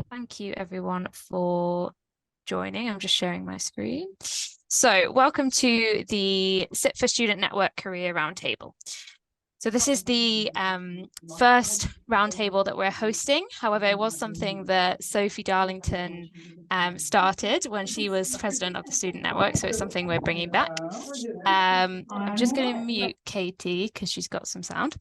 Thank you everyone for joining. I'm just sharing my screen. So welcome to the CIPFA Student Network Career Roundtable. So this is the first roundtable that we're hosting. However, it was something that Sophie Darlington started when she was president of the Student Network. So it's something we're bringing back. I'm just going to mute Katie because she's got some sound.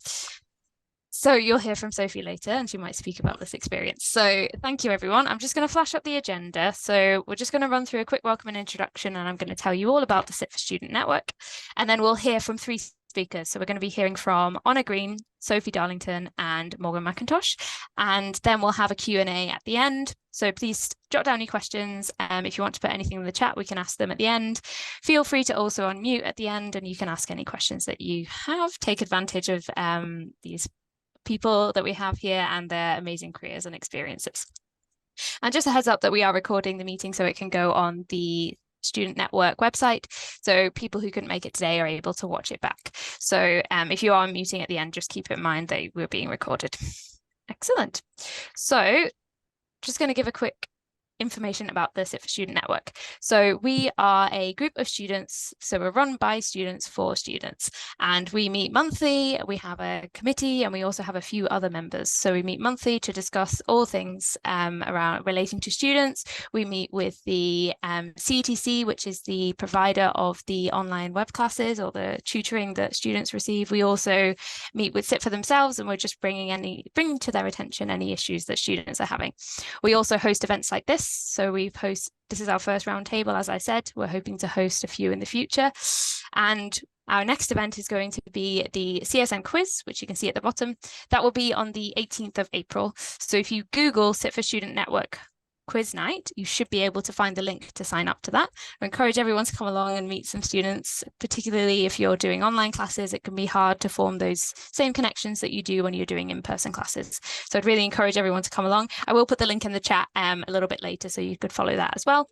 So you'll hear from Sophie later and she might speak about this experience. So thank you, everyone. I'm just going to flash up the agenda. So we're just going to run through a quick welcome and introduction, and I'm going to tell you all about the CIPFA Student Network. And then we'll hear from three speakers. So we're going to be hearing from Honor Green, Sophie Darlington, and Morgan McIntosh. And then we'll have a Q&A at the end. So please jot down your questions. If you want to put anything in the chat, we can ask them at the end. Feel free to also unmute at the end and you can ask any questions that you have. Take advantage of these people that we have here and their amazing careers and experiences. And just a heads up that we are recording the meeting so it can go on the Student Network website. So people who couldn't make it today are able to watch it back. So if you are muting at the end, just keep in mind that we're being recorded. Excellent. So just going to give a quick information about the CIPFA Student Network. So we are a group of students, so we're run by students for students, and we meet monthly. We have a committee and we also have a few other members. So we meet monthly to discuss all things around relating to students. We meet with the CTC, which is the provider of the online web classes or the tutoring that students receive. We also meet with CIPFA themselves, and we're just bringing to their attention any issues that students are having. We also host events like this. So this is our first roundtable, as I said. We're hoping to host a few in the future. And our next event is going to be the CSN quiz, which you can see at the bottom. That will be on the 18th of April. So if you Google CIPFA Student Network quiz night, you should be able to find the link to sign up to that. I encourage everyone to come along and meet some students, particularly if you're doing online classes. It can be hard to form those same connections that you do when you're doing in-person classes. So I'd really encourage everyone to come along. I will put the link in the chat a little bit later so you could follow that as well.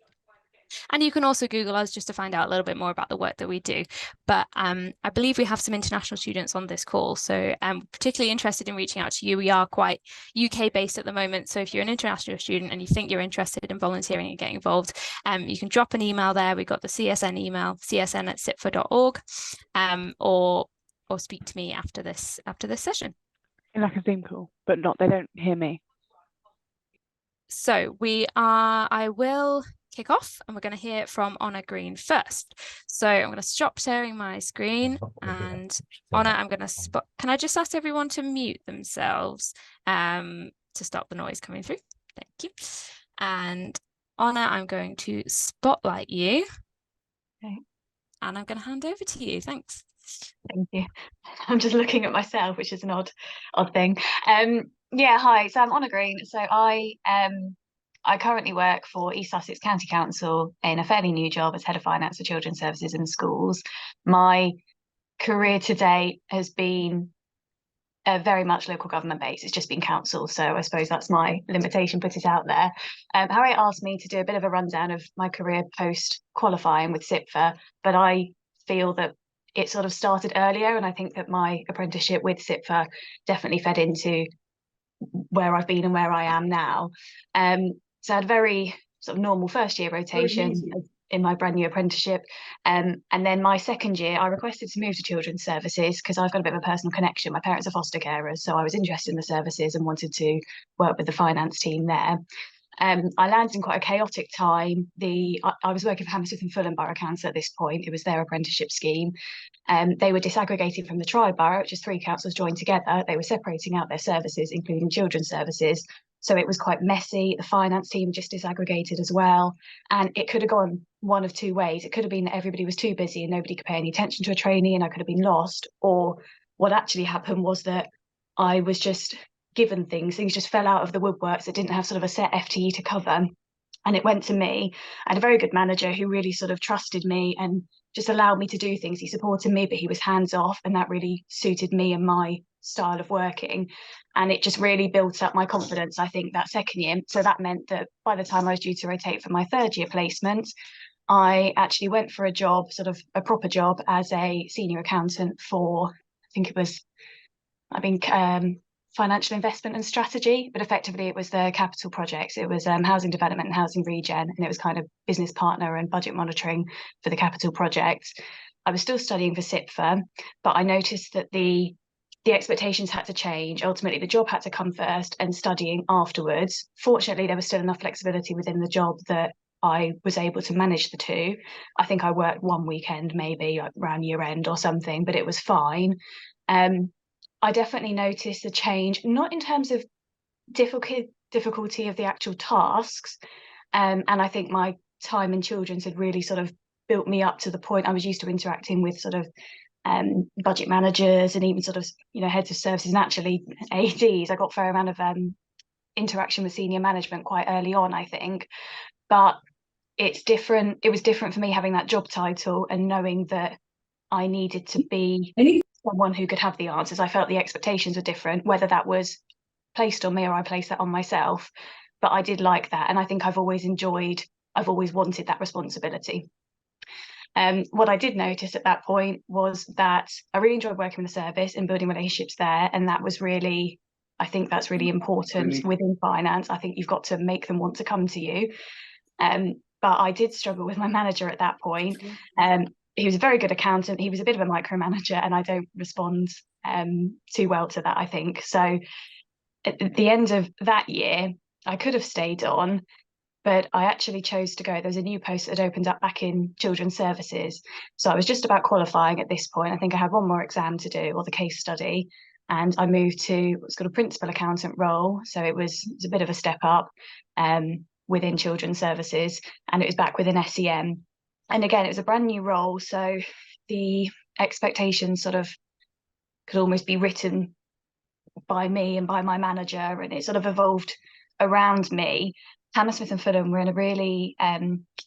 And you can also Google us just to find out a little bit more about the work that we do. But I believe we have some international students on this call. So I'm particularly interested in reaching out to you. We are quite UK based at the moment. So if you're an international student and you think you're interested in volunteering and getting involved, you can drop an email there. We've got the CSN email, csn@cipfa.org, or speak to me after this session. In like a Zoom call, but they don't hear me. So I will kick off and we're going to hear from Honor Green first. So I'm going to stop sharing my screen, and Honor, I'm going to can I just ask everyone to mute themselves to stop the noise coming through? Thank you. And Honor, I'm going to spotlight you. Okay. And I'm going to hand over to you. Thanks. Thank you. I'm just looking at myself, which is an odd thing. Yeah, hi. So I'm Honor Green. So I currently work for East Sussex County Council in a fairly new job as Head of Finance for Children's Services in Schools. My career to date has been very much local government based. It's just been council, so I suppose that's my limitation, put it out there. Harry asked me to do a bit of a rundown of my career post qualifying with CIPFA, but I feel that it sort of started earlier, and I think that my apprenticeship with CIPFA definitely fed into where I've been and where I am now. So I had very sort of normal first year rotation in my brand new apprenticeship. And then my second year, I requested to move to Children's Services because I've got a bit of a personal connection. My parents are foster carers, so I was interested in the services and wanted to work with the finance team there. I landed in quite a chaotic time. I was working for Hammersmith and Fulham Borough Council at this point. It was their apprenticeship scheme. They were disaggregating from the tri-borough, which is 3 councils joined together. They were separating out their services, including children's services. So it was quite messy. The finance team just disaggregated as well. And it could have gone one of 2 ways. It could have been that everybody was too busy and nobody could pay any attention to a trainee and I could have been lost. Or what actually happened was that I was just given things just fell out of the woodworks that didn't have sort of a set FTE to cover. And it went to me. I had a very good manager who really sort of trusted me and just allowed me to do things. He supported me, but he was hands off, and that really suited me and my style of working. And it just really built up my confidence, I think, that second year. So that meant that by the time I was due to rotate for my third year placement, I actually went for a job, sort of a proper job as a senior accountant for, I think financial investment and strategy, but effectively it was the capital projects. It was housing development and housing regen, and it was kind of business partner and budget monitoring for the capital projects. I was still studying for CIPFA, but I noticed that the expectations had to change. Ultimately, the job had to come first and studying afterwards. Fortunately, there was still enough flexibility within the job that I was able to manage the two. I think I worked one weekend, maybe like around year end or something, but it was fine. I definitely noticed a change, not in terms of difficulty of the actual tasks. And I think my time in children's had really sort of built me up to the point I was used to interacting with sort of budget managers and even sort of, heads of services and actually ADs. I got a fair amount of interaction with senior management quite early on, I think. But it's different. It was different for me having that job title and knowing that I needed to be someone who could have the answers. I felt the expectations were different, whether that was placed on me or I placed that on myself. But I did like that. And I think I've always wanted that responsibility. What I did notice at that point was that I really enjoyed working with the service and building relationships there. And that was really, I think that's really important within finance. I think you've got to make them want to come to you. But I did struggle with my manager at that point. He was a very good accountant. He was a bit of a micromanager, and I don't respond too well to that, I think. So at the end of that year, I could have stayed on, but I actually chose to go. There was a new post that had opened up back in children's services. So I was just about qualifying at this point. I think I had one more exam to do, or the case study, and I moved to what's called a principal accountant role. So it was a bit of a step up within children's services, and it was back within SEM. And again, it was a brand new role. So the expectations sort of could almost be written by me and by my manager, and it sort of evolved around me. Hammersmith and Fulham were in a really,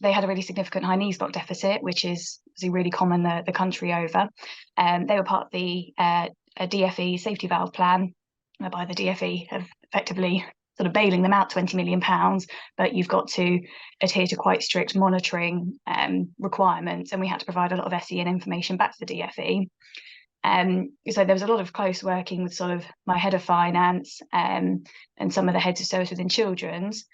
they had a really significant high needs block deficit, which is really common the country over. They were part of the a DFE safety valve plan, whereby the DFE have effectively sort of bailing them out £20 million, but you've got to adhere to quite strict monitoring requirements. And we had to provide a lot of SEN information back to the DFE. So there was a lot of close working with sort of my head of finance and some of the heads of service within children's.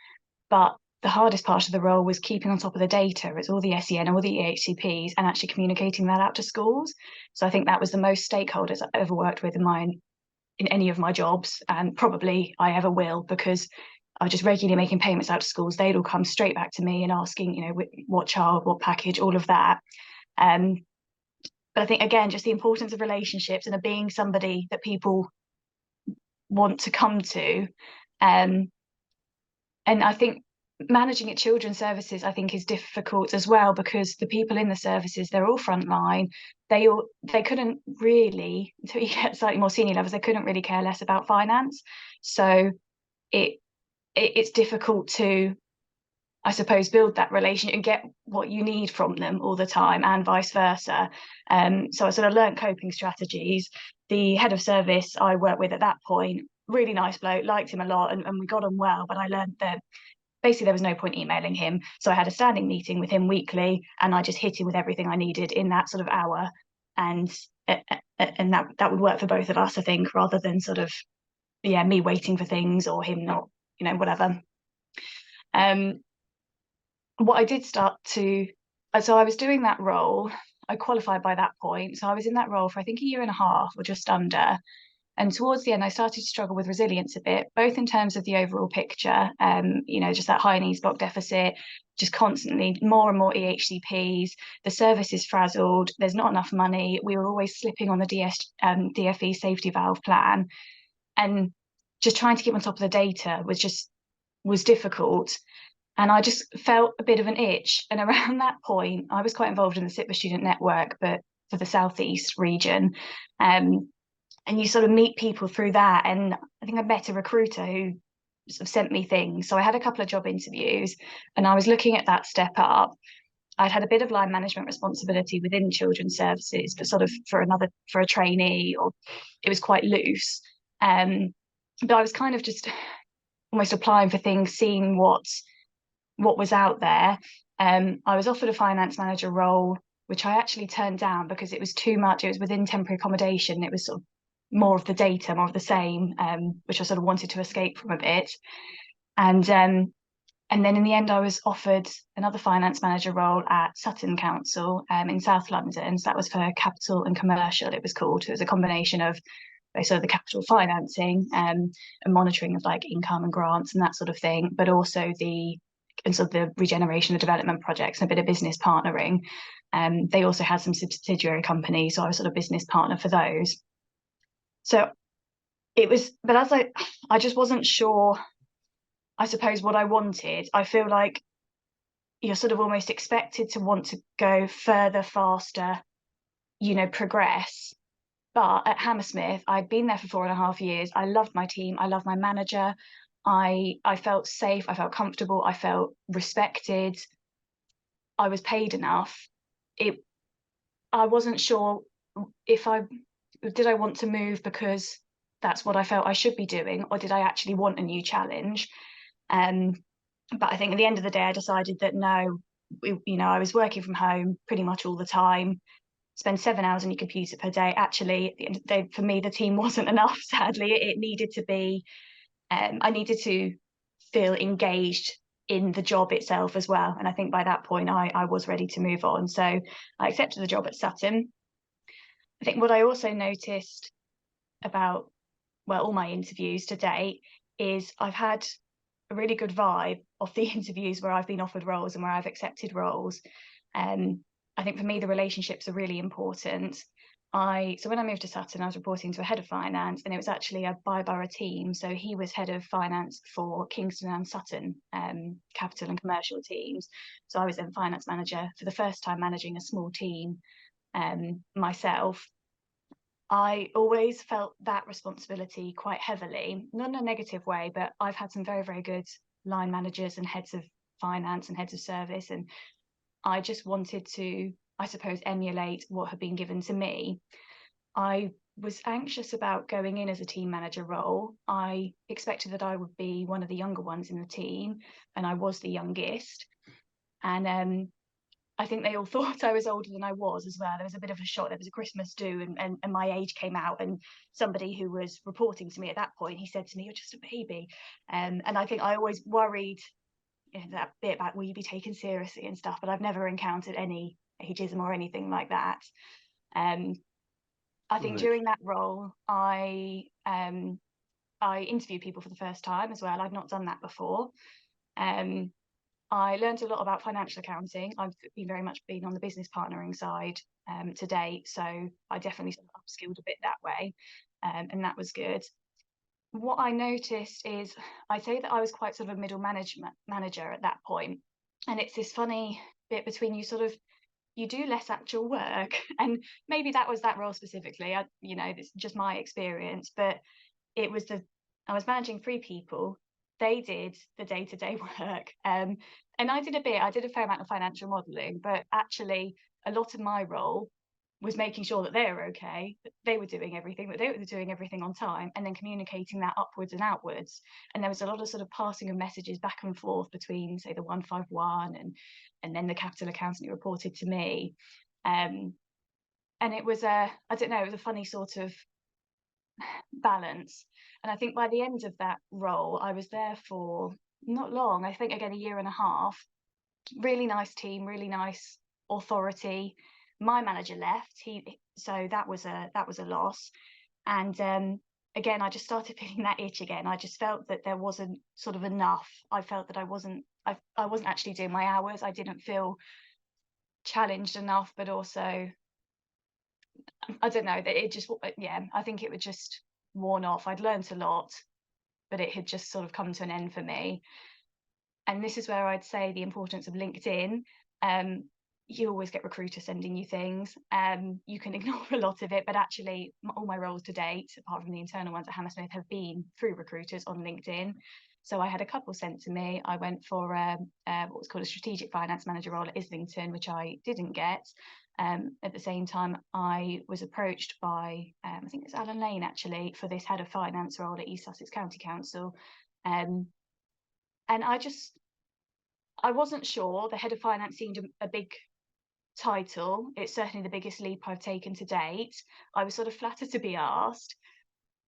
But the hardest part of the role was keeping on top of the data. It's all the SEN, all the EHCPs, and actually communicating that out to schools. So I think that was the most stakeholders I've ever worked with in any of my jobs, and probably I ever will, because I was just regularly making payments out to schools. They'd all come straight back to me and asking, what child, what package, all of that. But I think, again, just the importance of relationships and of being somebody that people want to come to. And I think managing at children's services, I think, is difficult as well, because the people in the services, they're all frontline. They couldn't really, until you get slightly more senior levels, they couldn't really care less about finance. So it's difficult to, I suppose, build that relationship and get what you need from them all the time, and vice versa. So I sort of learned coping strategies. The head of service I worked with at that point, really nice bloke, liked him a lot, and we got on well. But I learned that basically there was no point emailing him. So I had a standing meeting with him weekly, and I just hit him with everything I needed in that sort of hour. And that would work for both of us, I think, rather than sort of, me waiting for things or him not, whatever. What I did so I was doing that role. I qualified by that point. So I was in that role for, I think, a year and a half or just under. And towards the end, I started to struggle with resilience a bit, both in terms of the overall picture, just that high needs block deficit, just constantly more and more EHCPs, the service is frazzled, there's not enough money. We were always slipping on the DFE safety valve plan. And just trying to keep on top of the data was difficult. And I just felt a bit of an itch. And around that point, I was quite involved in the CIPFA student network, but for the Southeast region. And you sort of meet people through that. And I think I met a recruiter who sort of sent me things. So I had a couple of job interviews, and I was looking at that step up. I'd had a bit of line management responsibility within children's services, but sort of for a trainee, or it was quite loose. But I was kind of just almost applying for things, seeing what was out there. I was offered a finance manager role, which I actually turned down because it was too much. It was within temporary accommodation. It was sort of more of the data, more of the same, which I sort of wanted to escape from a bit. And then in the end, I was offered another finance manager role at Sutton Council in South London. So that was for capital and commercial, it was called. It was a combination of sort of the capital financing and monitoring of like income and grants and that sort of thing, but also the regeneration and development projects and a bit of business partnering. They also had some subsidiary companies, so I was sort of business partner for those. So it was, but as I just wasn't sure, I suppose, what I wanted. I feel like you're sort of almost expected to want to go further, faster, progress. But at Hammersmith, I'd been there for 4.5 years. I loved my team. I loved my manager. I felt safe. I felt comfortable. I felt respected. I was paid enough. I wasn't sure if did I want to move because that's what I felt I should be doing, or did I actually want a new challenge? But I think at the end of the day, I decided that no, I was working from home pretty much all the time, spend 7 hours on your computer per day. Actually, at the end of the day, for me, the team wasn't enough, sadly. It needed to be, I needed to feel engaged in the job itself as well. And I think by that point, I was ready to move on. So I accepted the job at Sutton. I think what I also noticed about, all my interviews to date is I've had a really good vibe of the interviews where I've been offered roles and where I've accepted roles. I think for me, the relationships are really important. So when I moved to Sutton, I was reporting to a head of finance, and it was actually a by-borough team. So he was head of finance for Kingston and Sutton capital and commercial teams. So I was then finance manager for the first time, managing a small team myself. I always felt that responsibility quite heavily, not in a negative way, but I've had some very, very good line managers and heads of finance and heads of service, and I just wanted to, I suppose, emulate what had been given to me. I was anxious about going in as a team manager role. I expected that I would be one of the younger ones in the team, and I was the youngest. And I think they all thought I was older than I was as well. There was a bit of a shock. There was a Christmas do, and my age came out, and somebody who was reporting to me at that point, he said to me, "You're just a baby." And I think I always worried that bit about, will you be taken seriously and stuff, but I've never encountered any ageism or anything like that. I think during that role, I interviewed people for the first time as well. I'd not done that before. I learned a lot about financial accounting. I've very much been on the business partnering side to date, so I definitely sort of upskilled a bit that way, and that was good. What I noticed is, I'd say that I was quite sort of a middle manager at that point, and it's this funny bit between you do less actual work, and maybe that was that role specifically. It's just my experience, but I was managing 3 people. They did the day-to-day work, and I did a fair amount of financial modelling, but actually a lot of my role was making sure that they were okay, that they were doing everything, that they were doing everything on time, and then communicating that upwards and outwards. And there was a lot of sort of passing of messages back and forth between, say, the 151 and then the capital accountant who reported to me. And it was it was a funny sort of balance. And I think by the end of that role, I was there for not long, I think again 1.5 years. Really nice team, really nice authority. My manager left, so that was a loss. And again, I just started feeling that itch again. I just felt that there wasn't sort of enough. I felt that I wasn't actually doing my hours. I didn't feel challenged enough, but also, I don't know, that it just, I think it was just worn off. I'd learned a lot, but it had just sort of come to an end for me. And this is where I'd say the importance of LinkedIn. You always get recruiters sending you things. You can ignore a lot of it, but actually all my roles to date, apart from the internal ones at Hammersmith, have been through recruiters on LinkedIn. So I had a couple sent to me. I went for what was called a strategic finance manager role at Islington, which I didn't get. At the same time, I was approached by, I think it's Alan Lane actually, for this head of finance role at East Sussex County Council. And I wasn't sure. The head of finance seemed a big title. It's certainly the biggest leap I've taken to date. I was sort of flattered to be asked,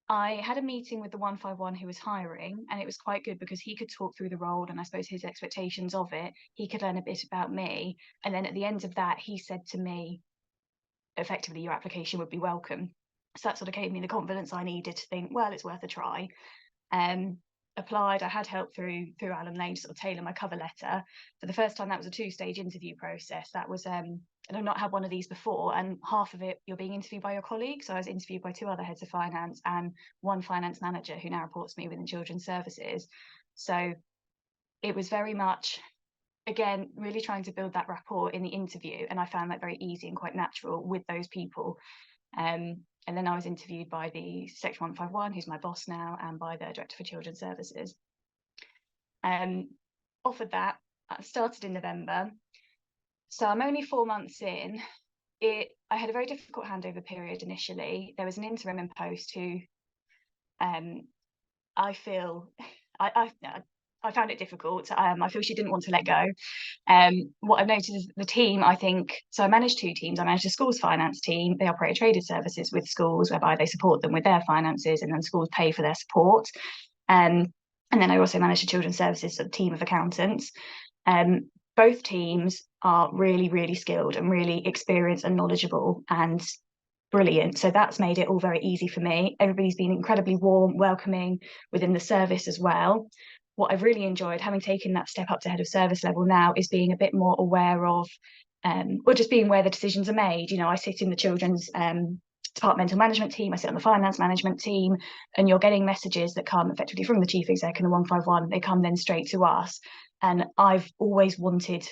I had a meeting with the 151 who was hiring, and it was quite good because he could talk through the role and I suppose his expectations of it. He could learn a bit about me. And then at the end of that, he said to me, effectively, your application would be welcome. So that sort of gave me the confidence I needed to think, well, it's worth a try. Applied. I had help through Alan Lane to sort of tailor my cover letter. For the first time, that was a 2-stage interview process. That was and I've not had one of these before, and half of it you're being interviewed by your colleagues. So I was interviewed by 2 other heads of finance and 1 finance manager who now reports to me within children's services. So it was very much, again, really trying to build that rapport in the interview, and I found that very easy and quite natural with those people. And then I was interviewed by the Section 151, who's my boss now, and by the Director for Children's Services. Offered that. I started in November. So I'm only 4 months in. I had a very difficult handover period initially. There was an interim in post who I feel I found it difficult. I feel she didn't want to let go. What I've noticed is the team, I think, so I manage 2 teams. I manage the schools finance team. They operate traded services with schools whereby they support them with their finances and then schools pay for their support. And then I also manage the children's services sort of team of accountants. Both teams are really, really skilled and really experienced and knowledgeable and brilliant. So that's made it all very easy for me. Everybody's been incredibly warm, welcoming within the service as well. What I've really enjoyed, having taken that step up to head of service level now, is being a bit more aware of, or just being where the decisions are made. You know, I sit in the children's departmental management team, I sit on the finance management team, and you're getting messages that come effectively from the chief exec and the 151. They come then straight to us. And I've always wanted,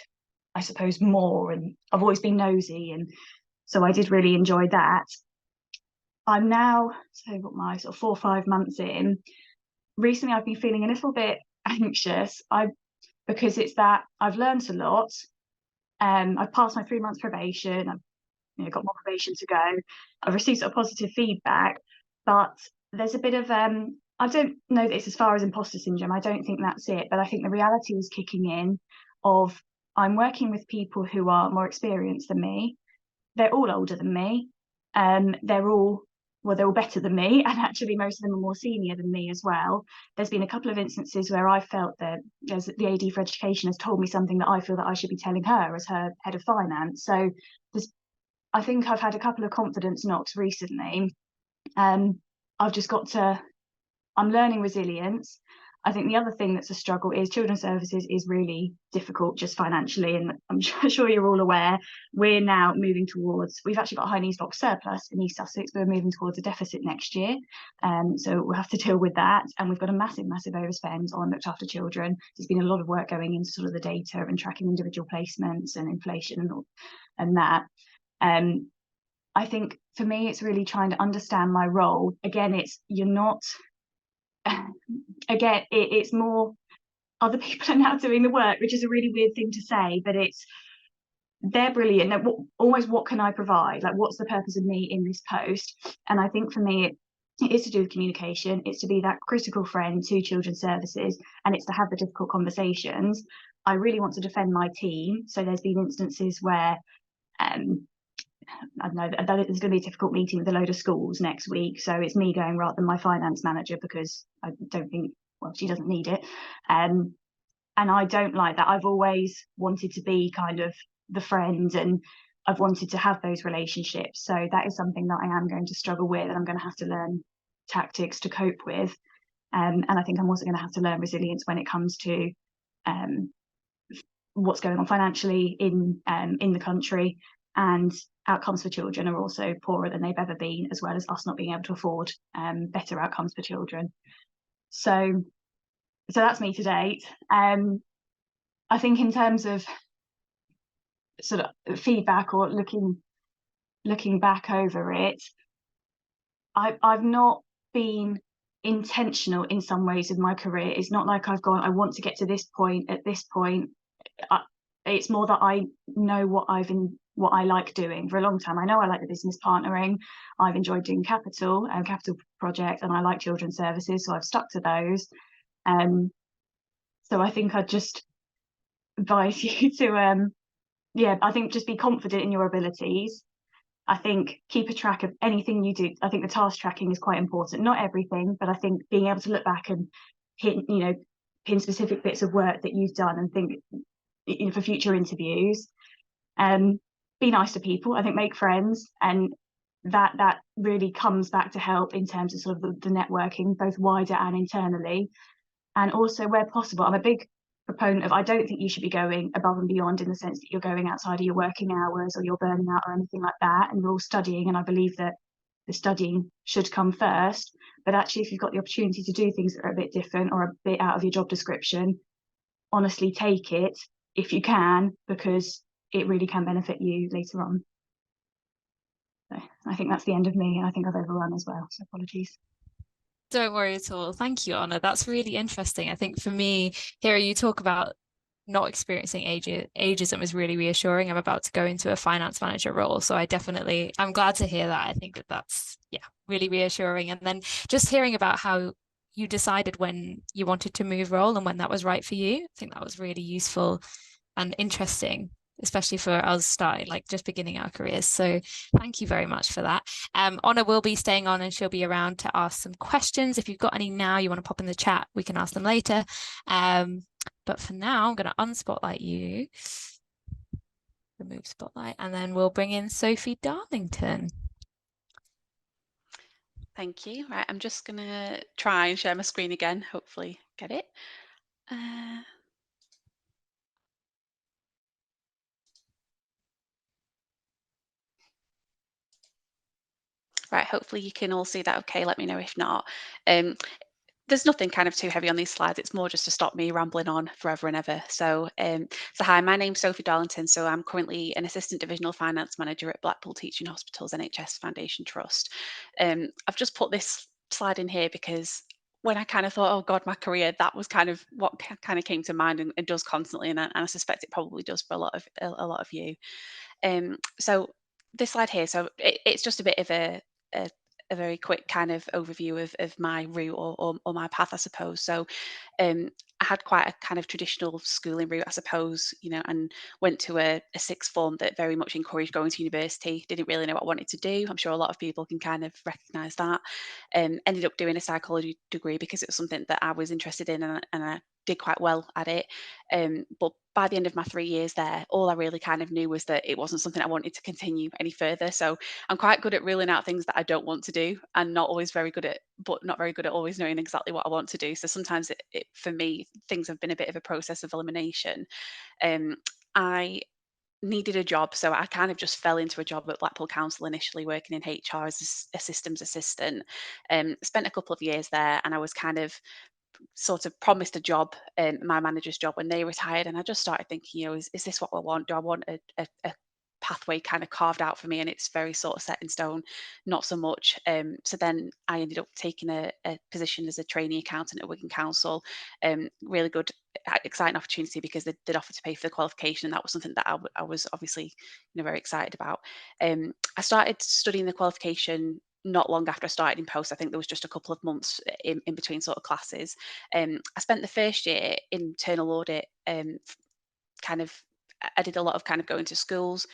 I suppose, more, and I've always been nosy, and so I did really enjoy that. I'm now, so what my sort of 4 or 5 months in. Recently, I've been feeling a little bit anxious. Because it's that I've learned a lot. I've passed my 3 months probation. I've got more probation to go. I've received sort of positive feedback, but there's a bit of I don't know that it's as far as imposter syndrome. I don't think that's it, but I think the reality is kicking in of I'm working with people who are more experienced than me. They're all older than me. They're all better than me, and actually most of them are more senior than me as well. There's been a couple of instances where I felt that the AD for Education has told me something that I feel that I should be telling her as her head of finance. So I think I've had a couple of confidence knocks recently. I've just got to, I'm learning resilience. I think the other thing that's a struggle is children's services is really difficult just financially, and I'm sure you're all aware. We're now moving towards, we've actually got a high needs block surplus in East Sussex, but we're moving towards a deficit next year. So we'll have to deal with that. And we've got a massive overspend on looked after children. There's been a lot of work going into sort of the data and tracking individual placements and inflation and that. I think for me, it's really trying to understand my role. Again, it's more other people are now doing the work, which is a really weird thing to say, but they're brilliant. What can I provide? Like, what's the purpose of me in this post? And I think for me, it is to do with communication. It's to be that critical friend to children's services, and it's to have the difficult conversations. I really want to defend my team. So there's been instances where I don't know, there's going to be a difficult meeting with a load of schools next week. So it's me going rather than my finance manager, because I don't think, well, she doesn't need it. And I don't like that. I've always wanted to be kind of the friend, and I've wanted to have those relationships. So that is something that I am going to struggle with, and I'm going to have to learn tactics to cope with. And I think I'm also going to have to learn resilience when it comes to what's going on financially in the country. And outcomes for children are also poorer than they've ever been, as well as us not being able to afford better outcomes for children. So that's me to date. I think in terms of sort of feedback or looking back over it, I've not been intentional in some ways in my career. It's not like I've gone, I want to get to this point at this point. It's more that I know what I like doing for a long time. I know I like the business partnering. I've enjoyed doing capital projects, and I like children's services, so I've stuck to those. So I think I'd just advise you to I think just be confident in your abilities. I think keep a track of anything you do. I think the task tracking is quite important. Not everything, but I think being able to look back and pin specific bits of work that you've done and think, for future interviews. Be nice to people. I think make friends, and that really comes back to help in terms of sort of the networking, both wider and internally. And also, where possible, I'm a big proponent of, I don't think you should be going above and beyond in the sense that you're going outside of your working hours or you're burning out or anything like that. And you're all studying, and I believe that the studying should come first. But actually, if you've got the opportunity to do things that are a bit different or a bit out of your job description, honestly take it if you can, because it really can benefit you later on. So I think that's the end of me, and I think I've overrun as well, so apologies. Don't worry at all. Thank you, Anna. That's really interesting. I think for me, hearing you talk about not experiencing ageism is really reassuring. I'm about to go into a finance manager role, so I'm glad to hear that. I think that's really reassuring. And then just hearing about how you decided when you wanted to move role and when that was right for you, I think that was really useful and interesting, especially for us starting, like just beginning our careers. So thank you very much for that. Anna will be staying on and she'll be around to ask some questions. If you've got any now you want to pop in the chat, we can ask them later. But for now, I'm going to unspotlight you, remove spotlight, and then we'll bring in Sophie Darlington. Thank you. Right, I'm just going to try and share my screen again, hopefully get it. Right, hopefully you can all see that okay. Let me know if not. There's nothing kind of too heavy on these slides. It's more just to stop me rambling on forever and ever. So hi, my name's Sophie Darlington. So I'm currently an assistant divisional finance manager at Blackpool Teaching Hospitals NHS Foundation Trust. I've just put this slide in here because when I kind of thought, oh God, my career, that was kind of what kind of came to mind, and it does constantly, and I suspect it probably does for a lot of you. So this slide here, so it's just a bit of a very quick kind of overview of my route or my path, I suppose. So I had quite a kind of traditional schooling route, I suppose, and went to a sixth form that very much encouraged going to university. Didn't really know what I wanted to do. I'm sure a lot of people can kind of recognise that. Ended up doing a psychology degree because it was something that I was interested in, and I did quite well at it. But by the end of my 3 years there, all I really kind of knew was that it wasn't something I wanted to continue any further. So I'm quite good at ruling out things that I don't want to do, and not very good at always knowing exactly what I want to do. So sometimes for me, things have been a bit of a process of elimination. I needed a job, so I kind of just fell into a job at Blackpool Council initially, working in HR as a systems assistant. Spent a couple of years there, and I was kind of sort of promised a job, my manager's job, when they retired, and I just started thinking, is this what I want? Do I want a pathway kind of carved out for me, and it's very sort of set in stone? Not so much. So then I ended up taking a position as a trainee accountant at Wigan Council. Really good, exciting opportunity because they'd offered to pay for the qualification, and that was something that I was obviously very excited about. I started studying the qualification not long after I started in post. I think there was just a couple of months in between sort of classes. I spent the first year in internal audit, kind of I did a lot of kind of going to schools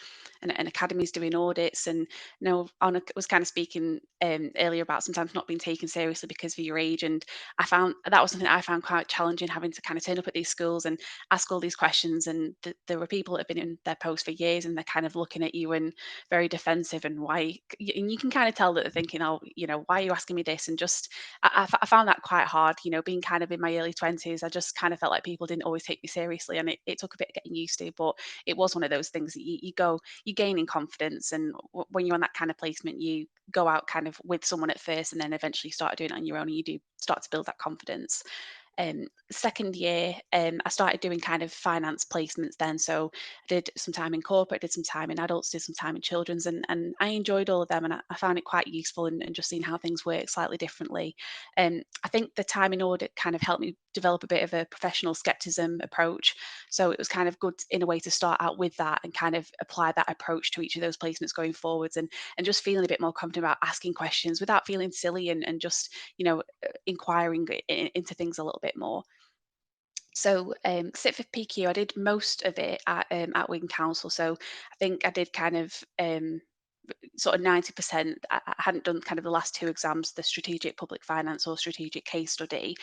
and academies doing audits. And Anna was kind of speaking earlier about sometimes not being taken seriously because of your age, and I found that was something I found quite challenging, having to kind of turn up at these schools and ask all these questions. And there were people that have been in their post for years, and they're kind of looking at you and very defensive, and and you can kind of tell that they're thinking, oh, why are you asking me this? And just I found that quite hard. Being kind of in my early 20s, I just kind of felt like people didn't always take me seriously, and it took a bit of getting used to, but it was one of those things that you gain in confidence. And when you're on that kind of placement, you go out kind of with someone at first, and then eventually start doing it on your own, and you do start to build that confidence. Second year, I started doing kind of finance placements then. So I did some time in corporate, did some time in adults, did some time in children's, and I enjoyed all of them, and I found it quite useful, and just seeing how things work slightly differently. I think the time in audit kind of helped me develop a bit of a professional skepticism approach. So it was kind of good in a way to start out with that and kind of apply that approach to each of those placements going forwards, and just feeling a bit more confident about asking questions without feeling silly, and just inquiring into things a little bit more. So CIPFA I did most of it at Wigan Council. So I think I did kind of sort of 90%. I hadn't done kind of the last 2 exams, the strategic public finance or strategic case study.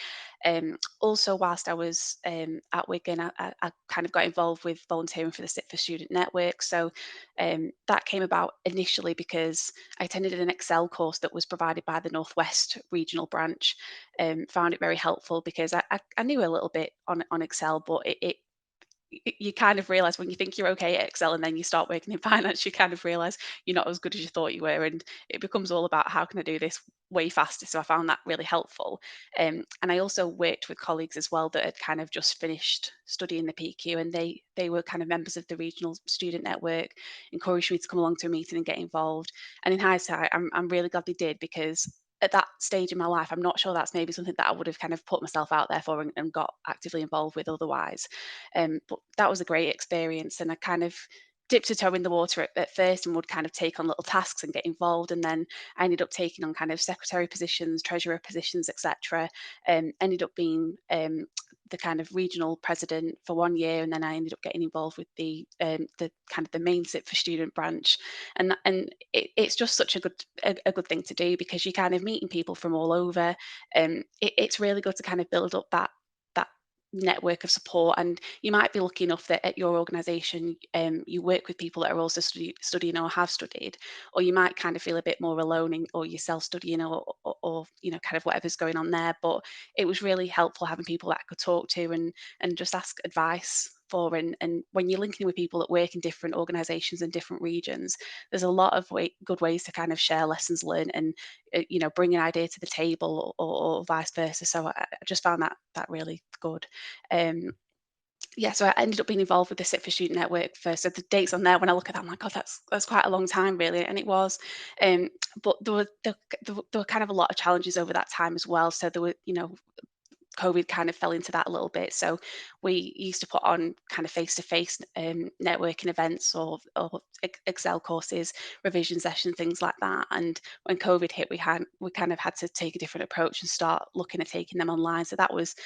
Also, whilst I was at Wigan, I kind of got involved with volunteering for the CIPFA Student Network. So that came about initially because I attended an Excel course that was provided by the Northwest Regional Branch. Found it very helpful because I knew a little bit on Excel, but you kind of realize when you think you're okay at Excel and then you start working in finance, you kind of realize you're not as good as you thought you were. And it becomes all about how can I do this way faster. So I found that really helpful. And I also worked with colleagues as well that had kind of just finished studying the PQ, and they were kind of members of the regional student network, encouraged me to come along to a meeting and get involved. And in hindsight, I'm really glad they did, because at that stage in my life, I'm not sure that's maybe something that I would have kind of put myself out there for and got actively involved with otherwise. But that was a great experience, and I kind of dipped a toe in the water at first and would kind of take on little tasks and get involved, and then I ended up taking on kind of secretary positions, treasurer positions, etc. Ended up being the kind of regional president for 1 year, and then I ended up getting involved with the kind of the main CIPFA student branch, and it's just such a good thing to do, because you're kind of meeting people from all over. It's really good to kind of build up that network of support, and you might be lucky enough that at your organisation you work with people that are also studying or have studied, or you might kind of feel a bit more alone or you're self-studying or kind of whatever's going on there. But it was really helpful having people that I could talk to and just ask advice for. And when you're linking with people that work in different organisations and different regions, there's a lot of good ways to kind of share lessons learned and bring an idea to the table, or vice versa. So I just found that really good. Yeah, so I ended up being involved with the CIPFA Student Network first. So the dates on there, when I look at that, I'm like, God, that's quite a long time, really, and it was. But there were kind of a lot of challenges over that time as well. So there were, COVID kind of fell into that a little bit. So we used to put on kind of face-to-face networking events or Excel courses, revision sessions, things like that. And when COVID hit, we kind of had to take a different approach and start looking at taking them online. So that was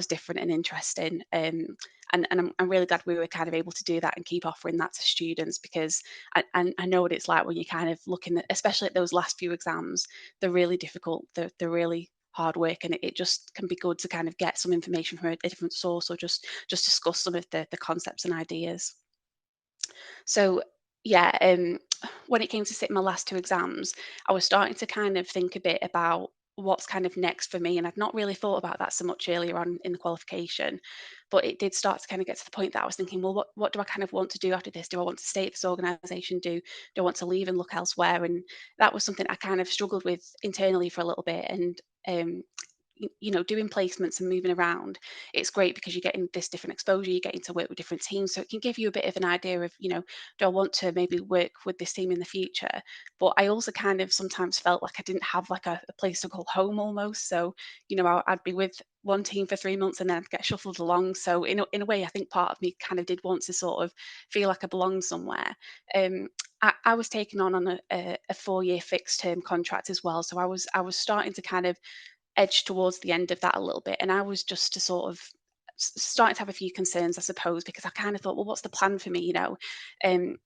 different and interesting. And I'm really glad we were kind of able to do that and keep offering that to students, because I know what it's like when you're kind of looking at, especially at those last few exams. They're really difficult. They're really hard work, and it just can be good to kind of get some information from a different source, or just discuss some of the concepts and ideas. So yeah, when it came to sitting my last 2 exams, I was starting to kind of think a bit about what's kind of next for me, and I'd not really thought about that so much earlier on in the qualification. But it did start to kind of get to the point that I was thinking, well, what do I kind of want to do after this? Do I want to stay at this organisation? Do I want to leave and look elsewhere? And that was something I kind of struggled with internally for a little bit. And doing placements and moving around, it's great because you're getting this different exposure, you're getting to work with different teams, so it can give you a bit of an idea of, do I want to maybe work with this team in the future? But I also kind of sometimes felt like I didn't have like a place to call home almost. So I'd be with one team for 3 months and then I'd get shuffled along. So in a way, I think part of me kind of did want to sort of feel like I belonged somewhere. I was taken on a 4-year fixed term contract as well, so I was starting to kind of edge towards the end of that a little bit. And I was just to sort of starting to have a few concerns, I suppose, because I kind of thought, well, what's the plan for me? Um,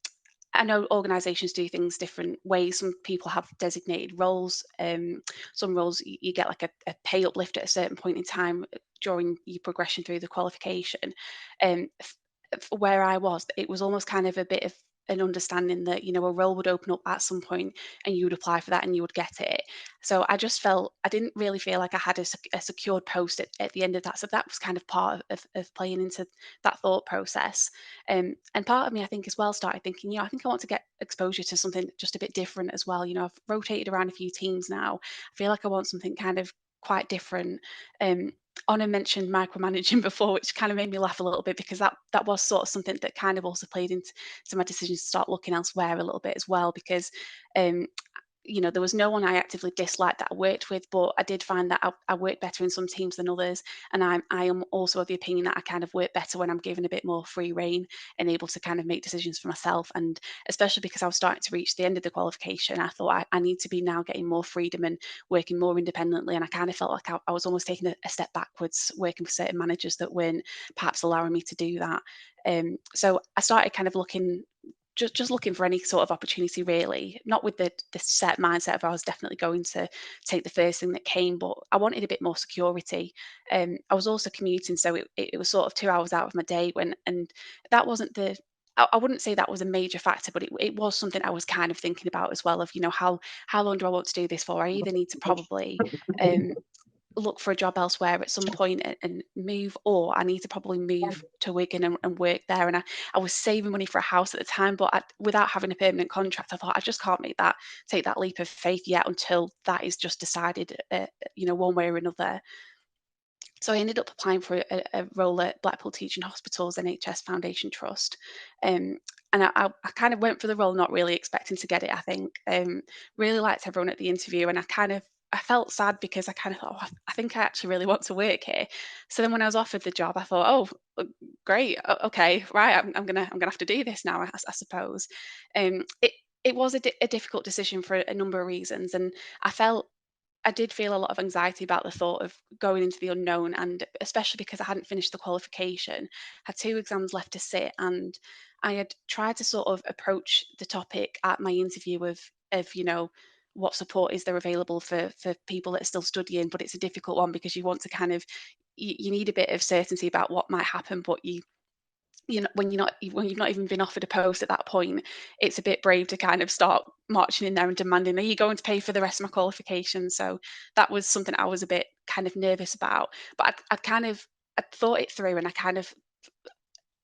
I know organisations do things different ways. Some people have designated roles. Some roles you get like a pay uplift at a certain point in time during your progression through the qualification. Where I was, it was almost kind of a bit of an understanding that a role would open up at some point and you would apply for that and you would get it. So I didn't really feel like I had a secured post at the end of that. So that was kind of part of playing into that thought process. And part of me, I think, as well, started thinking, I think I want to get exposure to something just a bit different as well. I've rotated around a few teams now. I feel like I want something kind of quite different. Anna mentioned micromanaging before, which kind of made me laugh a little bit, because that was sort of something that kind of also played into my decision to start looking elsewhere a little bit as well, because um, there was no one I actively disliked that I worked with, but I did find that I worked better in some teams than others. And I am also of the opinion that I kind of work better when I'm given a bit more free rein and able to kind of make decisions for myself. And especially because I was starting to reach the end of the qualification, I thought I need to be now getting more freedom and working more independently. And I kind of felt like I was almost taking a step backwards working with certain managers that weren't perhaps allowing me to do that. So I started kind of looking just looking for any sort of opportunity, really, not with the set mindset of I was definitely going to take the first thing that came, but I wanted a bit more security. I was also commuting, so it was sort of 2 hours out of my day and that wasn't I wouldn't say that was a major factor, but it was something I was kind of thinking about as well, of, how long do I want to do this for? I either need to probably look for a job elsewhere at some point and move, or I need to probably move to Wigan and work there. And I was saving money for a house at the time, but without having a permanent contract, I thought I just can't take that leap of faith yet until that is just decided, one way or another. So I ended up applying for a role at Blackpool Teaching Hospitals NHS Foundation Trust. And I kind of went for the role not really expecting to get it, I think. Really liked everyone at the interview, and I felt sad because I kind of thought, I think I actually really want to work here. So then when I was offered the job, I thought, great, okay, right, I'm gonna have to do this now, I suppose. It was a difficult decision for a number of reasons, and I did feel a lot of anxiety about the thought of going into the unknown, and especially because I hadn't finished the qualification, had 2 exams left to sit, and I had tried to sort of approach the topic at my interview of what support is there available for people that are still studying, but it's a difficult one because you want to kind of you need a bit of certainty about what might happen, but when you've not even been offered a post at that point, it's a bit brave to kind of start marching in there and demanding, are you going to pay for the rest of my qualifications? So that was something I was a bit kind of nervous about, but I thought it through, and I kind of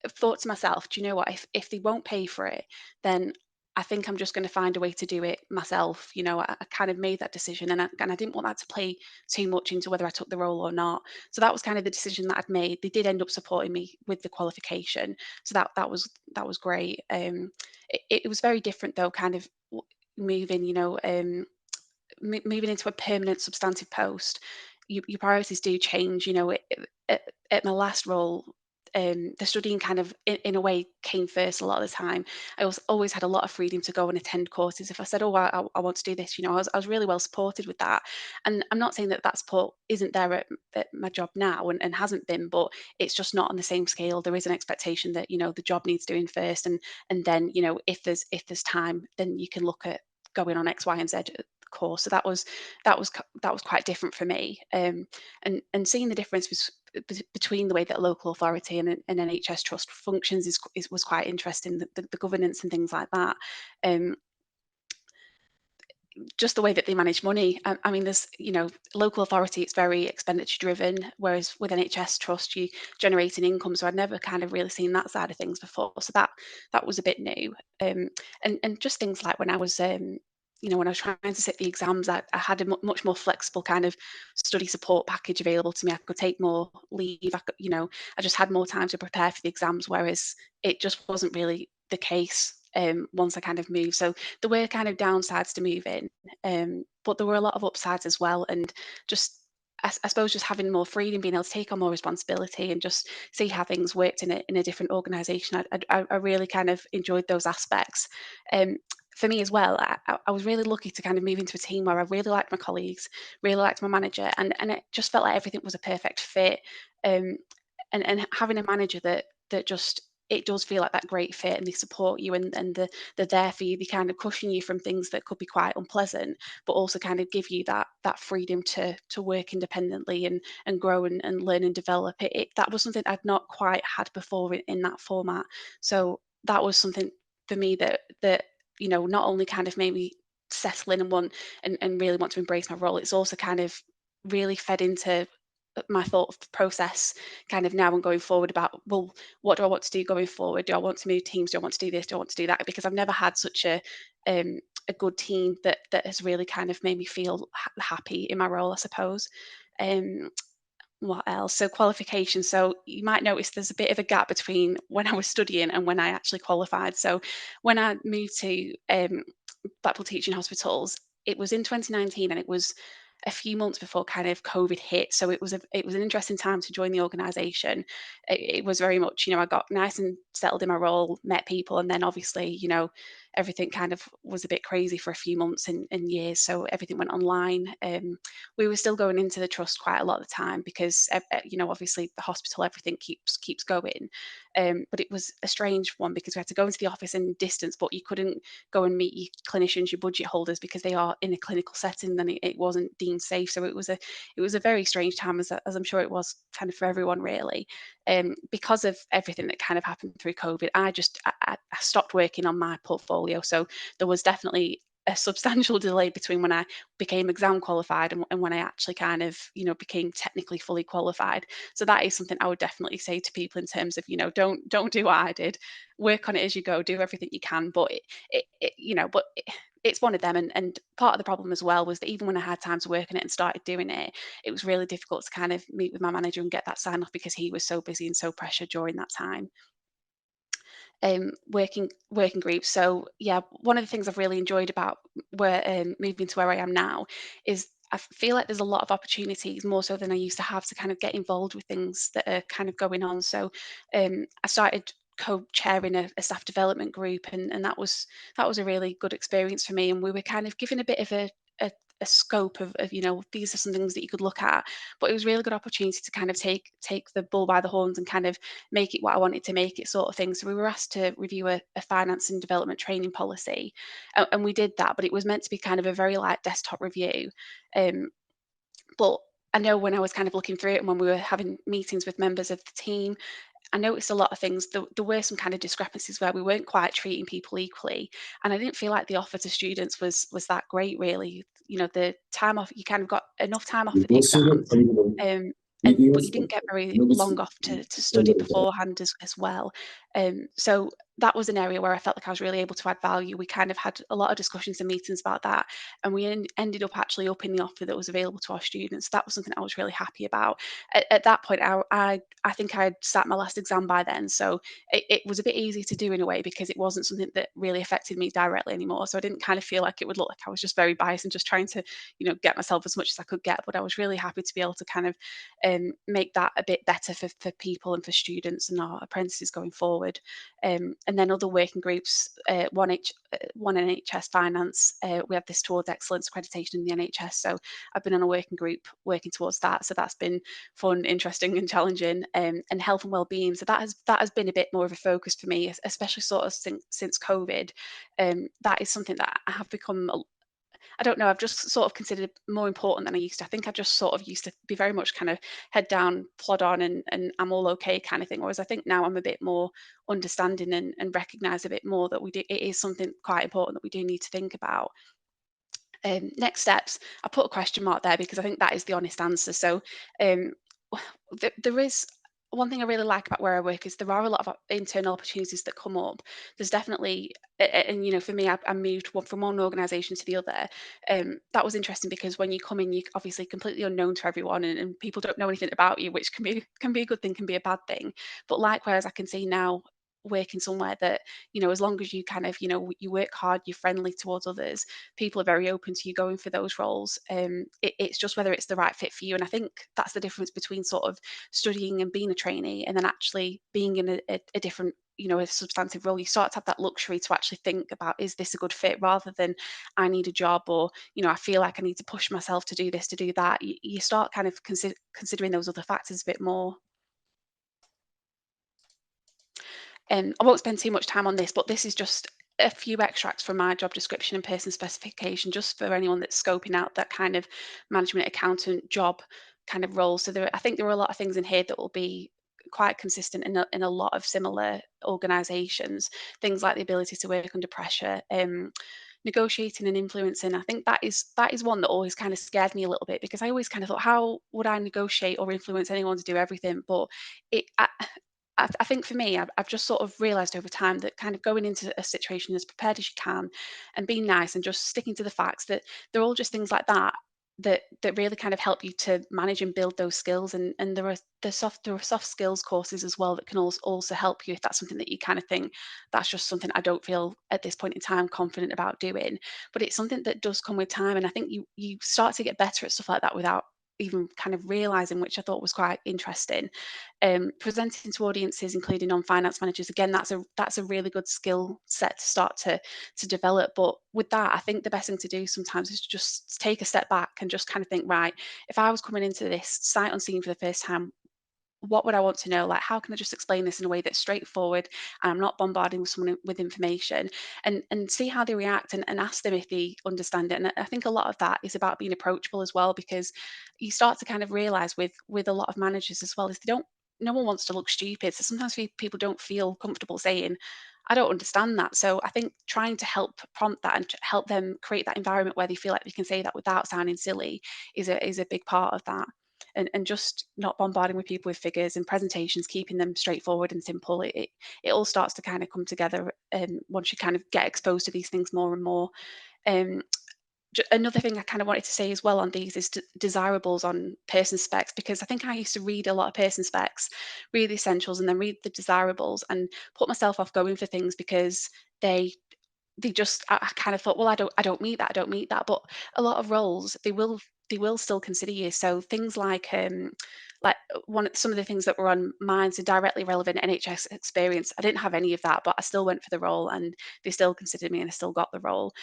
thought to myself, do you know what, if they won't pay for it, then I think I'm just going to find a way to do it myself. I kind of made that decision, and I didn't want that to play too much into whether I took the role or not. So that was kind of the decision that I'd made. They did end up supporting me with the qualification, so that was great. It was very different though, kind of moving, moving into a permanent substantive post. Your priorities do change. At my last role, the studying kind of in a way came first a lot of the time. I always had a lot of freedom to go and attend courses. If I said, oh, I want to do this, I was really well supported with that. And I'm not saying that support isn't there at my job now, and hasn't been, but it's just not on the same scale. There is an expectation that the job needs doing first, and then if there's time, then you can look at going on X, Y, and Z course. So that was quite different for me. And seeing the difference between the way that a local authority and an NHS trust functions was quite interesting. The governance and things like that. Just the way that they manage money. I mean, there's, local authority, it's very expenditure driven, whereas with NHS trust, you generate an income. So I'd never kind of really seen that side of things before. So that was a bit new. And just things like when I was, when I was trying to sit the exams, I had a much more flexible kind of study support package available to me. I could take more leave. I just had more time to prepare for the exams, whereas it just wasn't really the case once I kind of moved. So there were kind of downsides to moving, but there were a lot of upsides as well. And just, I suppose, just having more freedom, being able to take on more responsibility, and just see how things worked in a different organisation. I really kind of enjoyed those aspects. For me as well, I was really lucky to kind of move into a team where I really liked my colleagues, really liked my manager, and it just felt like everything was a perfect fit. And having a manager that just, it does feel like that great fit, and they support you, and they're there for you. They kind of cushion you from things that could be quite unpleasant, but also kind of give you that freedom to work independently and grow and learn and develop. That was something I'd not quite had before in that format. So that was something for me that not only kind of made me settle in and really want to embrace my role, it's also kind of really fed into my thought process kind of now and going forward about, well, what do I want to do going forward? Do I want to move teams? Do I want to do this? Do I want to do that? Because I've never had such a good team that has really kind of made me feel happy in my role, I suppose. What else? So qualification. So you might notice there's a bit of a gap between when I was studying and when I actually qualified. So when I moved to Blackpool Teaching Hospitals, it was in 2019, and it was a few months before kind of COVID hit. So it was an interesting time to join the organisation. It was very much, I got nice and settled in my role, met people, and then obviously, everything kind of was a bit crazy for a few months and years. So everything went online. We were still going into the trust quite a lot of the time because, obviously the hospital, everything keeps going. But it was a strange one because we had to go into the office in distance, but you couldn't go and meet your clinicians, your budget holders, because they are in a clinical setting. Then it wasn't deemed safe. So it was a very strange time, as I'm sure it was kind of for everyone, really. Because of everything that kind of happened through COVID, I stopped working on my portfolio. So there was definitely a substantial delay between when I became exam qualified and when I actually kind of, became technically fully qualified. So that is something I would definitely say to people in terms of, don't do what I did. Work on it as you go, do everything you can. But it's one of them. And part of the problem as well was that even when I had time to work on it and started doing it, it was really difficult to kind of meet with my manager and get that sign off because he was so busy and so pressured during that time. Working groups. So yeah, one of the things I've really enjoyed about moving to where I am now is I feel like there's a lot of opportunities, more so than I used to have, to kind of get involved with things that are kind of going on. So I started co-chairing a staff development group, and that was a really good experience for me. And we were kind of given a bit of a scope of these are some things that you could look at, but it was a really good opportunity to kind of take the bull by the horns and kind of make it what I wanted to make it, sort of thing. So we were asked to review a finance and development training policy, and we did that, but it was meant to be kind of a very light desktop review. But I know when I was kind of looking through it and when we were having meetings with members of the team, I noticed a lot of things. There were some kind of discrepancies where we weren't quite treating people equally, and I didn't feel like the offer to students was that great, really. The time off, you kind of got enough time off for the exam, um, but you didn't get very long off to study beforehand as well. So that was an area where I felt like I was really able to add value. We kind of had a lot of discussions and meetings about that, and we ended up actually upping the offer that was available to our students. That was something I was really happy about. At that point, I think I'd sat my last exam by then, so it was a bit easy to do in a way because it wasn't something that really affected me directly anymore. So I didn't kind of feel like it would look like I was just very biased and just trying to, get myself as much as I could get. But I was really happy to be able to kind of make that a bit better for people and for students and our apprentices going forward. And then other working groups, one NHS finance, we have this towards excellence accreditation in the NHS. So I've been on a working group working towards that. So that's been fun, interesting, and challenging. And health and well-being. So that has been a bit more of a focus for me, especially sort of since COVID. That is something that I have become. I don't know, I've just sort of considered more important than I used to. I think I just sort of used to be very much kind of head down, plod on, and I'm all okay kind of thing. Whereas I think now I'm a bit more understanding and recognise a bit more that it is something quite important that we do need to think about. Next steps, I put a question mark there because I think that is the honest answer. So um, there is one thing I really like about where I work is there are a lot of internal opportunities that come up. There's definitely, and for me, I moved from one organisation to the other. That was interesting because when you come in, you're obviously completely unknown to everyone, and people don't know anything about you, which can be a good thing, can be a bad thing. But likewise, I can see now working somewhere that as long as you kind of you work hard, you're friendly towards others, people are very open to you going for those roles. It's just whether it's the right fit for you. And I think that's the difference between sort of studying and being a trainee and then actually being in a different a substantive role. You start to have that luxury to actually think about, is this a good fit, rather than I need a job, or I feel like I need to push myself to do this, to do that. You start kind of considering those other factors a bit more. I won't spend too much time on this, but this is just a few extracts from my job description and person specification, just for anyone that's scoping out that kind of management accountant job kind of role. So I think there are a lot of things in here that will be quite consistent in a lot of similar organisations. Things like the ability to work under pressure, negotiating and influencing. I think that is one that always kind of scared me a little bit, because I always kind of thought, how would I negotiate or influence anyone to do everything? But it. I think for me, I've just sort of realised over time that kind of going into a situation as prepared as you can and being nice and just sticking to the facts, that they're all just things like that really kind of help you to manage and build those skills. And there are soft skills courses as well that can also help you if that's something that you kind of think, that's just something I don't feel at this point in time confident about doing. But it's something that does come with time, and I think you start to get better at stuff like that without even kind of realizing, which I thought was quite interesting. Presenting to audiences, including non-finance managers, again, that's a really good skill set to start to develop. But with that, I think the best thing to do sometimes is just take a step back and just kind of think, right, if I was coming into this sight unseen for the first time, what would I want to know? Like, how can I just explain this in a way that's straightforward and I'm not bombarding someone with information, and see how they react, and ask them if they understand it. And I think a lot of that is about being approachable as well, because you start to kind of realize with a lot of managers as well, is they don't, no one wants to look stupid. So sometimes people don't feel comfortable saying, I don't understand that. So I think trying to help prompt that and to help them create that environment where they feel like they can say that without sounding silly is a big part of that. And just not bombarding with people with figures and presentations, keeping them straightforward and simple. It all starts to kind of come together once you kind of get exposed to these things more and more. Um, Another thing I kind of wanted to say as well on these is desirables on person specs, because I think I used to read a lot of person specs, read the essentials, and then read the desirables, and put myself off going for things because they just, I kind of thought, well, I don't meet that, I don't meet that. But a lot of roles, they will still consider you. So things like some of the things that were on mine, so directly relevant NHS experience, I didn't have any of that, but I still went for the role, and they still considered me, and I still got the role.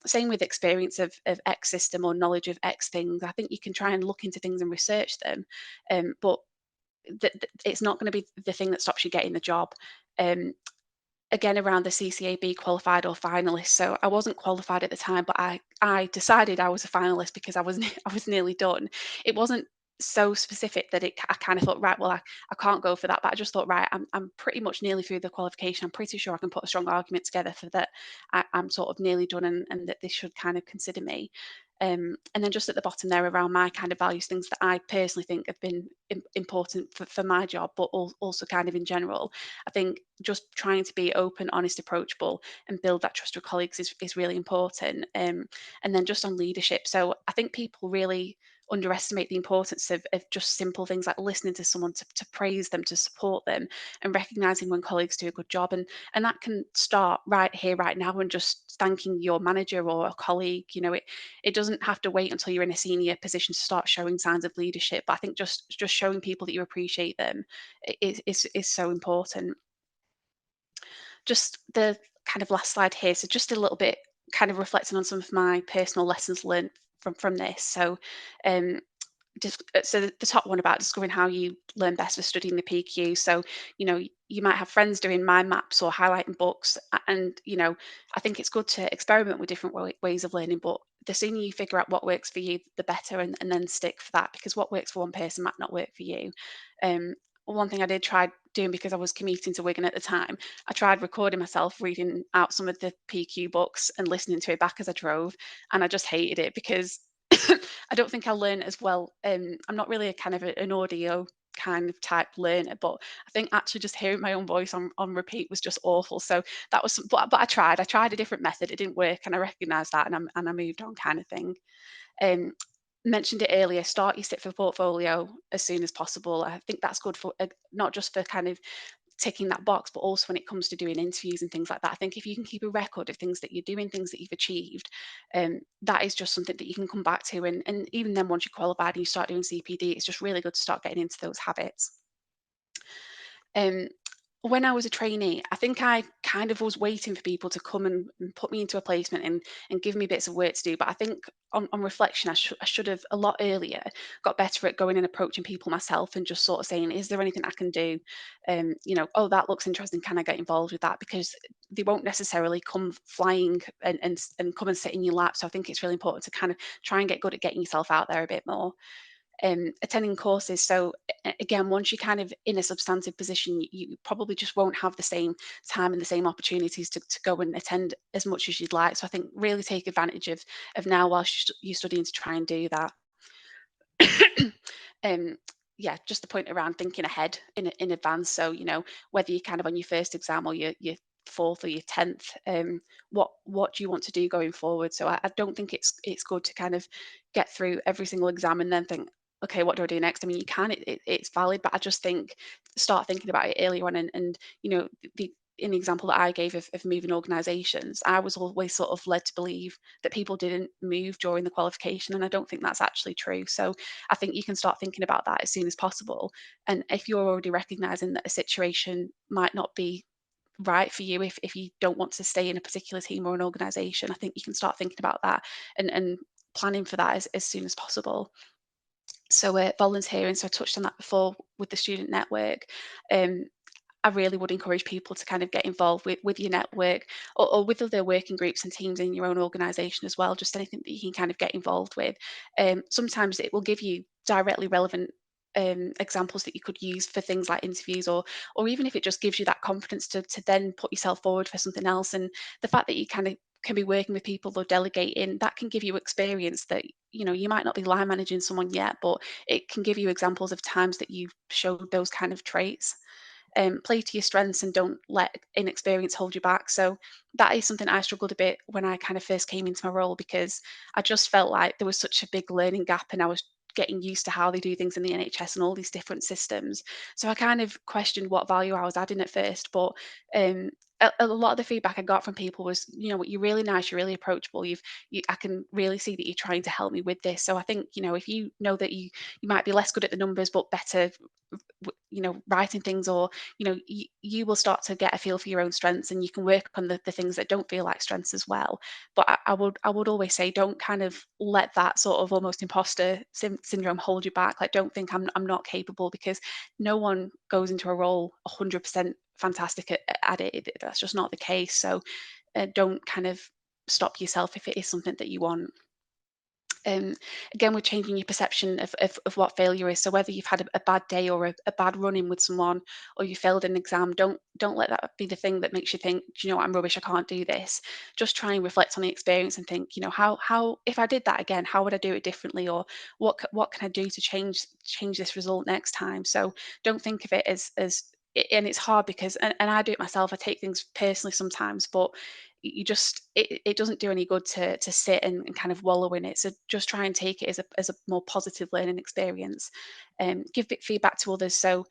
Same with experience of X system or knowledge of X things. I think you can try and look into things and research them, but it's not going to be the thing that stops you getting the job. Um, Again, around the CCAB qualified or finalist. So I wasn't qualified at the time, but I decided I was a finalist because I was I was nearly done. It wasn't so specific that I kind of thought, right, well, I can't go for that. But I just thought, right, I'm pretty much nearly through the qualification. I'm pretty sure I can put a strong argument together for that. I'm sort of nearly done, and that they should kind of consider me. And then just at the bottom there, around my kind of values, things that I personally think have been important for my job, but also kind of in general. I think just trying to be open, honest, approachable, and build that trust with colleagues is really important. And then just on leadership. So I think people really underestimate the importance of just simple things like listening to someone, to praise them, to support them, and recognizing when colleagues do a good job. And that can start right here, right now, and just thanking your manager or a colleague. It doesn't have to wait until you're in a senior position to start showing signs of leadership. But I think just showing people that you appreciate them is so important. Just the kind of last slide here. So just a little bit kind of reflecting on some of my personal lessons learned from this. So um, so the top one about discovering how you learn best for studying the PQ. So you might have friends doing mind maps or highlighting books, and I think it's good to experiment with different ways of learning, but the sooner you figure out what works for you, the better, and then stick for that, because what works for one person might not work for you. um, One thing I did try doing, because I was commuting to Wigan at the time, I tried recording myself reading out some of the PQ books and listening to it back as I drove, and I just hated it because I don't think I'll learn as well. I'm not really a kind of an audio kind of type learner, but I think actually just hearing my own voice on repeat was just awful. So that was, but I tried a different method. It didn't work, and I recognised that, and I moved on, kind of thing. Um, Mentioned it earlier. Start your CIPFA portfolio as soon as possible. I think that's good for not just for kind of ticking that box, but also when it comes to doing interviews and things like that. I think if you can keep a record of things that you're doing, things that you've achieved, that is just something that you can come back to. And even then, once you're qualified and you start doing CPD, it's just really good to start getting into those habits. Um, when I was a trainee, I think I kind of was waiting for people to come and put me into a placement and give me bits of work to do. But I think on reflection, I should have a lot earlier got better at going and approaching people myself, and just sort of saying, is there anything I can do? Oh, that looks interesting. Can I get involved with that? Because they won't necessarily come flying and come and sit in your lap. So I think it's really important to kind of try and get good at getting yourself out there a bit more. Attending courses. So again, once you're kind of in a substantive position, you probably just won't have the same time and the same opportunities to go and attend as much as you'd like. So I think really take advantage of now whilst you're studying, to try and do that. um, yeah, just the point around thinking ahead in advance. So whether you're kind of on your first exam or your fourth or your 10th, what do you want to do going forward? So I don't think it's good to kind of get through every single exam and then think, okay, what do I do next? I mean, you can, it's valid, but I just think start thinking about it earlier on, and the in the example that I gave of moving organisations, I was always sort of led to believe that people didn't move during the qualification, and I don't think that's actually true. So I think you can start thinking about that as soon as possible. And if you're already recognising that a situation might not be right for you, if you don't want to stay in a particular team or an organisation, I think you can start thinking about that and planning for that as soon as possible. So volunteering, so I touched on that before with the student network. Um, I really would encourage people to kind of get involved with your network, or with other working groups and teams in your own organisation as well, just anything that you can kind of get involved with. Sometimes it will give you directly relevant examples that you could use for things like interviews, or even if it just gives you that confidence to then put yourself forward for something else. And the fact that you kind of can be working with people or delegating, that can give you experience that, you know, you might not be line managing someone yet, but it can give you examples of times that you've showed those kind of traits. Play to your strengths and don't let inexperience hold you back. So that is something I struggled a bit when I kind of first came into my role, because I just felt like there was such a big learning gap, and I was getting used to how they do things in the NHS and all these different systems. So I kind of questioned what value I was adding at first. But um, a lot of the feedback I got from people was, you know what, you're really nice, you're really approachable. I can really see that you're trying to help me with this. So I think, you know, if you know that you might be less good at the numbers but better, you know, writing things, or, you know, you will start to get a feel for your own strengths, and you can work on the things that don't feel like strengths as well. But I would always say, don't kind of let that sort of almost imposter syndrome hold you back. Like, don't think I'm not capable, because no one goes into a role 100% fantastic at it. That's just not the case. So don't kind of stop yourself if it is something that you want. um, Again, we're changing your perception of what failure is. So whether you've had a bad day, or a bad run-in with someone, or you failed an exam, don't let that be the thing that makes you think, do you know what, I'm rubbish, I can't do this. Just try and reflect on the experience and think, you know, how if I did that again, how would I do it differently, or what can I do to change this result next time. So don't think of it as and it's hard because, and I do it myself, I take things personally sometimes, but you just, it doesn't do any good to sit and kind of wallow in it. So just try and take it as a more positive learning experience. Give feedback to others. So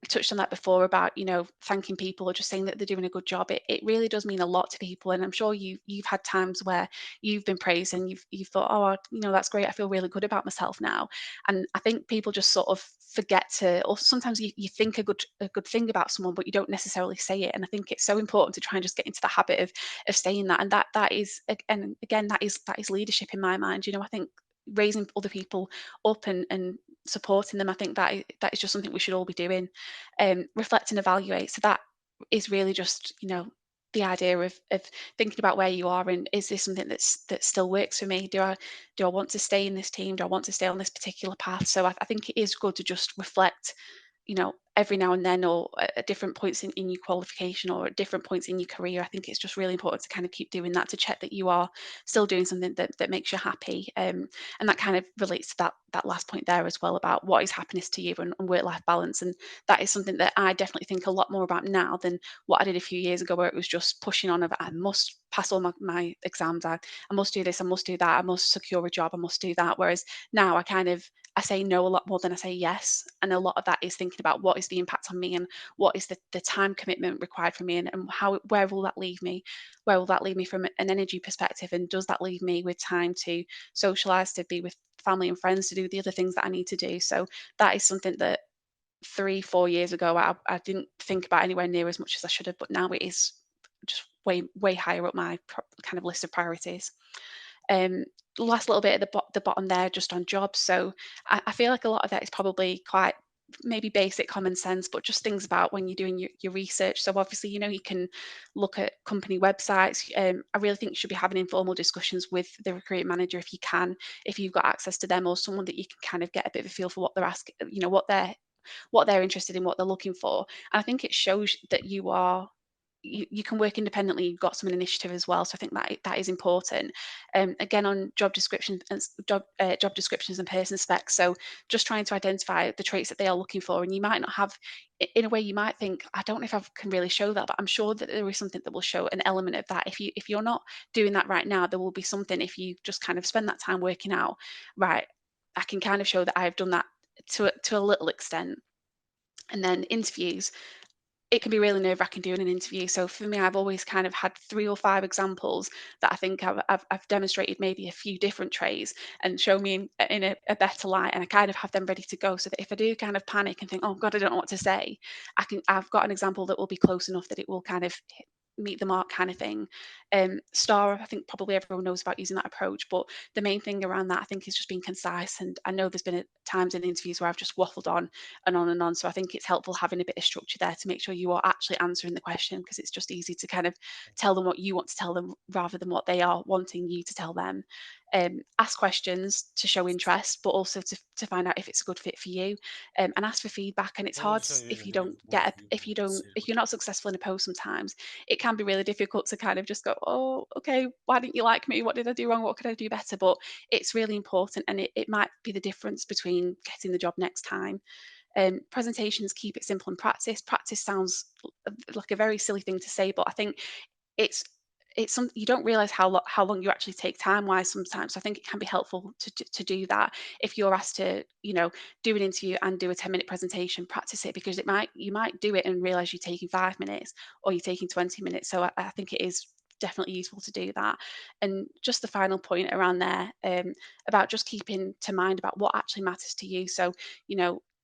I touched on that before about, you know, thanking people or just saying that they're doing a good job. It really does mean a lot to people. And I'm sure you've had times where you've been praised and you've thought, oh, you know, that's great, I feel really good about myself now. And I think people just sort of forget to, or sometimes you think a good thing about someone, but you don't necessarily say it. And I think it's so important to try and just get into the habit of saying that. And that is, and again, that is leadership in my mind. You know, I think raising other people up and supporting them, I think that is just something we should all be doing. Reflect and evaluate. So that is really just, you know, the idea of thinking about where you are, and is this something that still works for me? Do I want to stay in this team? Do I want to stay on this particular path? So I think it is good to just reflect, you know, every now and then, or at different points in your qualification, or at different points in your career. I think it's just really important to kind of keep doing that, to check that you are still doing something that makes you happy. And that kind of relates to that last point there as well, about what is happiness to you, and work-life balance. And that is something that I definitely think a lot more about now than what I did a few years ago, where it was just pushing on of, I must pass all my exams, I must do this, I must do that, I must secure a job, I must do that. Whereas now I say no a lot more than I say yes. And a lot of that is thinking about what is the impact on me, and what is the time commitment required from me, and where will that leave me? Where will that leave me from an energy perspective? And does that leave me with time to socialize, to be with family and friends, to do the other things that I need to do? So that is something that 3-4 years ago I didn't think about anywhere near as much as I should have, but now it is just way higher up my kind of list of priorities. Um, Last little bit at the bottom there, just on jobs. So I feel like a lot of that is probably quite maybe basic common sense, but just things about when you're doing your research. So obviously, you know, you can look at company websites. I really think you should be having informal discussions with the recruitment manager if you can, if you've got access to them, or someone that you can kind of get a bit of a feel for what they're asking, you know, what they're interested in, what they're looking for. And I think it shows that you can work independently, you've got some initiative as well. So I think that is important. Again, on job descriptions and job descriptions and person specs. So just trying to identify the traits that they are looking for. And you might not have, in a way, you might think, I don't know if I can really show that, but I'm sure that there is something that will show an element of that. If you're not doing that right now, there will be something, if you just kind of spend that time working out, right, I can kind of show that I've done that to a little extent. And then interviews, it can be really nerve-wracking doing an interview. So for me, I've always kind of had 3 or 5 examples that I think I've demonstrated maybe a few different traits and show me in a better light, and I kind of have them ready to go, so that if I do kind of panic and think, oh God, I don't know what to say, I've got an example that will be close enough that it will kind of meet the mark, kind of thing. STAR, I think probably everyone knows about using that approach, but the main thing around that, I think, is just being concise. And I know there's been times in interviews where I've just waffled on and on and on. So I think it's helpful having a bit of structure there to make sure you are actually answering the question, because it's just easy to kind of tell them what you want to tell them rather than what they are wanting you to tell them. Ask questions to show interest, but also to find out if it's a good fit for you, and ask for feedback. And it's hard if you don't get if you're not successful in a post. Sometimes it can be really difficult to kind of just go, oh, okay, why didn't you like me? What did I do wrong? What could I do better? But it's really important, and it might be the difference between getting the job next time. Presentations, keep it simple and practice. Practice sounds like a very silly thing to say, but I think it's some you don't realize how long you actually take time wise sometimes. So I think it can be helpful to do that. If you're asked to, do an interview and do a 10-minute presentation, practice it, because you might do it and realize you're taking 5 minutes or you're taking 20 minutes. So I think it is definitely useful to do that. And just the final point around there, about just keeping to mind about what actually matters to you. So,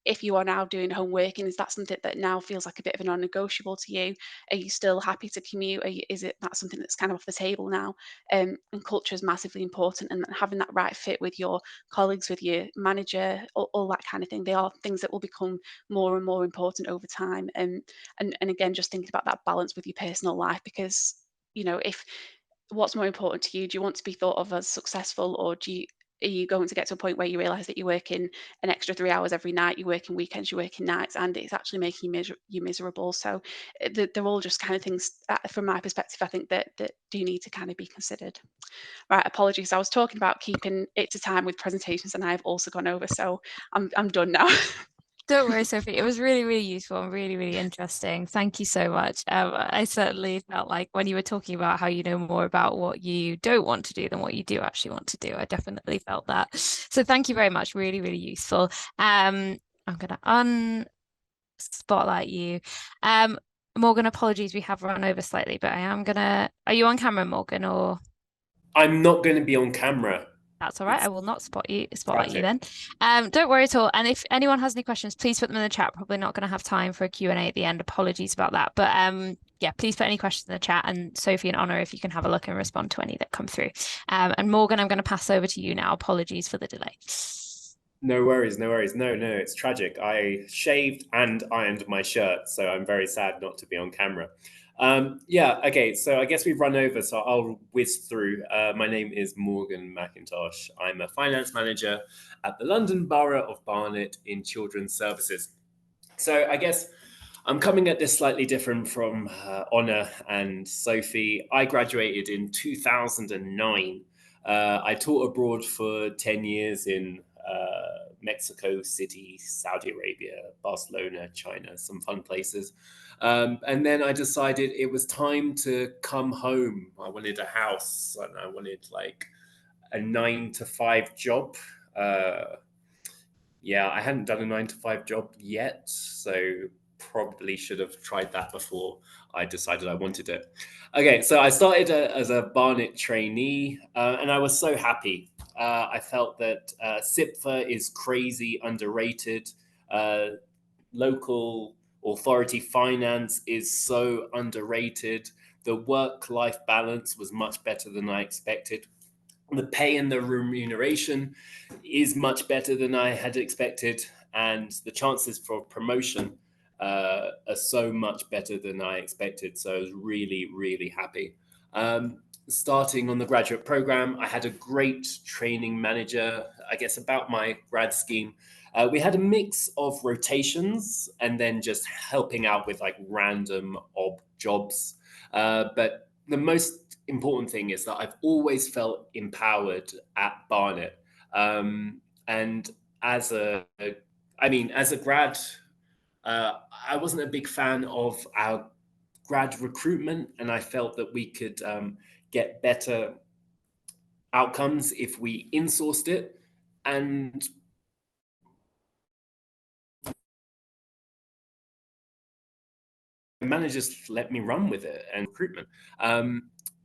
if you are now doing homework, and is that something that now feels like a bit of a non-negotiable to you? Are you still happy to commute? Is it that something that's kind of off the table now? And culture is massively important, and having that right fit with your colleagues, with your manager, all that kind of thing. They are things that will become more and more important over time. And again, just thinking about that balance with your personal life, because if what's more important to you? Do you want to be thought of as successful, or are you going to get to a point where you realize that you're working an extra 3 hours every night, you're working weekends, you're working nights, and it's actually making you miserable? So they're all just kind of things, from my perspective, I think that do need to kind of be considered. Right, apologies. I was talking about keeping it to time with presentations, and I've also gone over, so I'm done now. Don't worry, Sophie. It was really, really useful and really, really interesting. Thank you so much. I certainly felt like when you were talking about how you know more about what you don't want to do than what you do actually want to do, I definitely felt that. So thank you very much. Really, really useful. I'm going to unspotlight you. Morgan, apologies, we have run over slightly, but are you on camera, Morgan, or? I'm not going to be on camera. That's all right. I will not spotlight you then. Don't worry at all. And if anyone has any questions, please put them in the chat. Probably not going to have time for a Q&A at the end. Apologies about that. But yeah, please put any questions in the chat. And Sophie and Honor, if you can have a look and respond to any that come through. And Morgan, I'm going to pass over to you now. Apologies for the delay. No worries, no worries. No, it's tragic. I shaved and ironed my shirt, so I'm very sad not to be on camera. Yeah, okay, so I guess we've run over, so I'll whiz through. My name is Morgan McIntosh. I'm a finance manager at the London Borough of Barnet in Children's Services. So I guess I'm coming at this slightly different from Honor and Sophie. I graduated in 2009. I taught abroad for 10 years in Mexico City, Saudi Arabia, Barcelona, China, some fun places. And then I decided it was time to come home. I wanted a house and I wanted like a 9-to-5 job. Yeah, I hadn't done a 9-to-5 job yet, so probably should have tried that before I decided I wanted it. Okay, so I started as a Barnet trainee, and I was so happy. I felt that CIPFA is crazy underrated. Local authority finance is so underrated. The work-life balance was much better than I expected. The pay and the remuneration is much better than I had expected, and the chances for promotion are so much better than I expected. So I was really, really happy. Starting on the graduate program, I had a great training manager, I guess, about my grad scheme. We had a mix of rotations and then just helping out with like random odd jobs. But the most important thing is that I've always felt empowered at Barnet. And as a grad, I wasn't a big fan of our grad recruitment, and I felt that we could get better outcomes if we insourced it. And managers let me run with it and recruitment.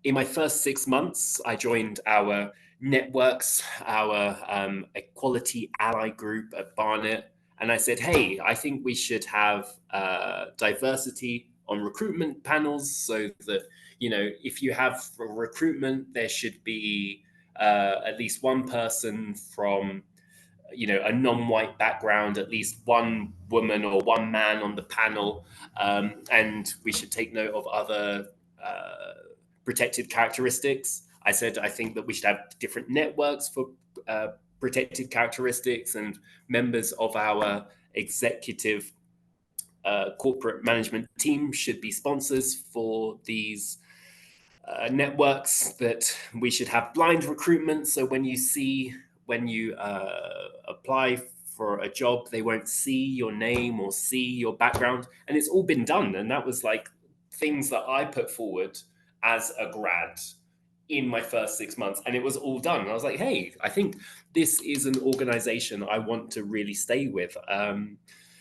In my first 6 months, I joined our networks, our equality ally group at Barnet. And I said, hey, I think we should have diversity on recruitment panels so that, you know, if you have recruitment, there should be at least one person from, you know, a non-white background, at least one woman or one man on the panel. And we should take note of other protected characteristics. I said, I think that we should have different networks for protected characteristics, and members of our executive corporate management team should be sponsors for these networks, that we should have blind recruitment. So when you apply for a job, they won't see your name or see your background. And it's all been done. And that was like things that I put forward as a grad in my first 6 months, and it was all done. And I was like, hey, I think this is an organization I want to really stay with.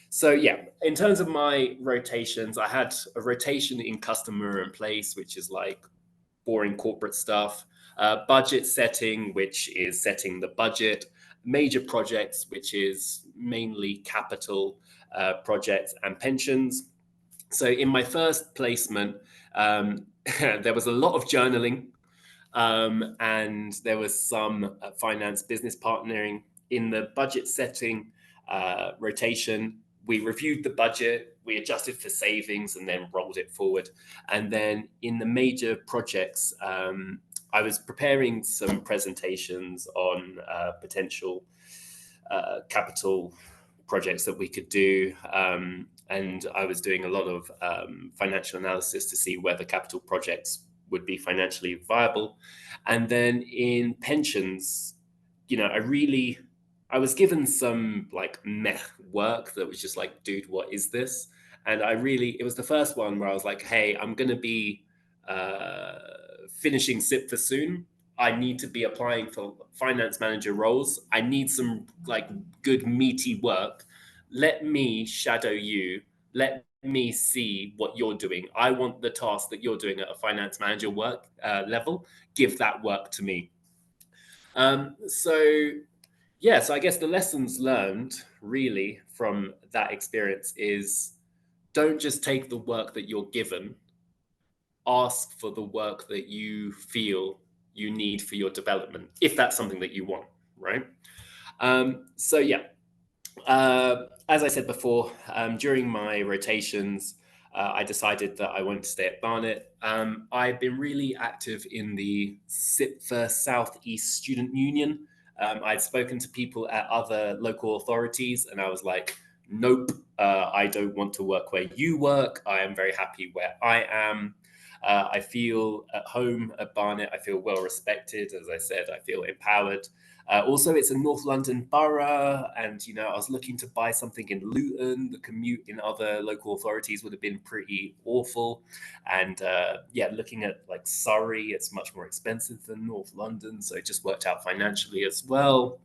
So yeah, in terms of my rotations, I had a rotation in customer and place, which is like boring corporate stuff, budget setting, which is setting the budget, major projects, which is mainly capital projects, and pensions. So in my first placement, there was a lot of journaling, and there was some finance business partnering. In the budget setting rotation, we reviewed the budget, we adjusted for savings, and then rolled it forward. And then in the major projects, I was preparing some presentations on potential capital projects that we could do. And I was doing a lot of financial analysis to see whether capital projects would be financially viable. And then in pensions, you know, I was given some like meh work that was just like, dude, what is this? And it was the first one where I was like, hey, I'm going to be finishing CIPFA soon. I need to be applying for finance manager roles. I need some like good meaty work. Let me shadow you. Let me see what you're doing. I want the task that you're doing at a finance manager work level. Give that work to me. So I guess the lessons learned really from that experience is, don't just take the work that you're given. Ask for the work that you feel you need for your development, if that's something that you want, right? As I said before, during my rotations, I decided that I wanted to stay at Barnet. I've been really active in the CIPFA Southeast Student Union. I'd spoken to people at other local authorities, and I was like, nope, I don't want to work where you work. I am very happy where I am. I feel at home at Barnet. I feel well respected. As I said, I feel empowered. Also, it's a North London borough, and you know, I was looking to buy something in Luton. The commute in other local authorities would have been pretty awful, and looking at like Surrey, it's much more expensive than North London, so it just worked out financially as well.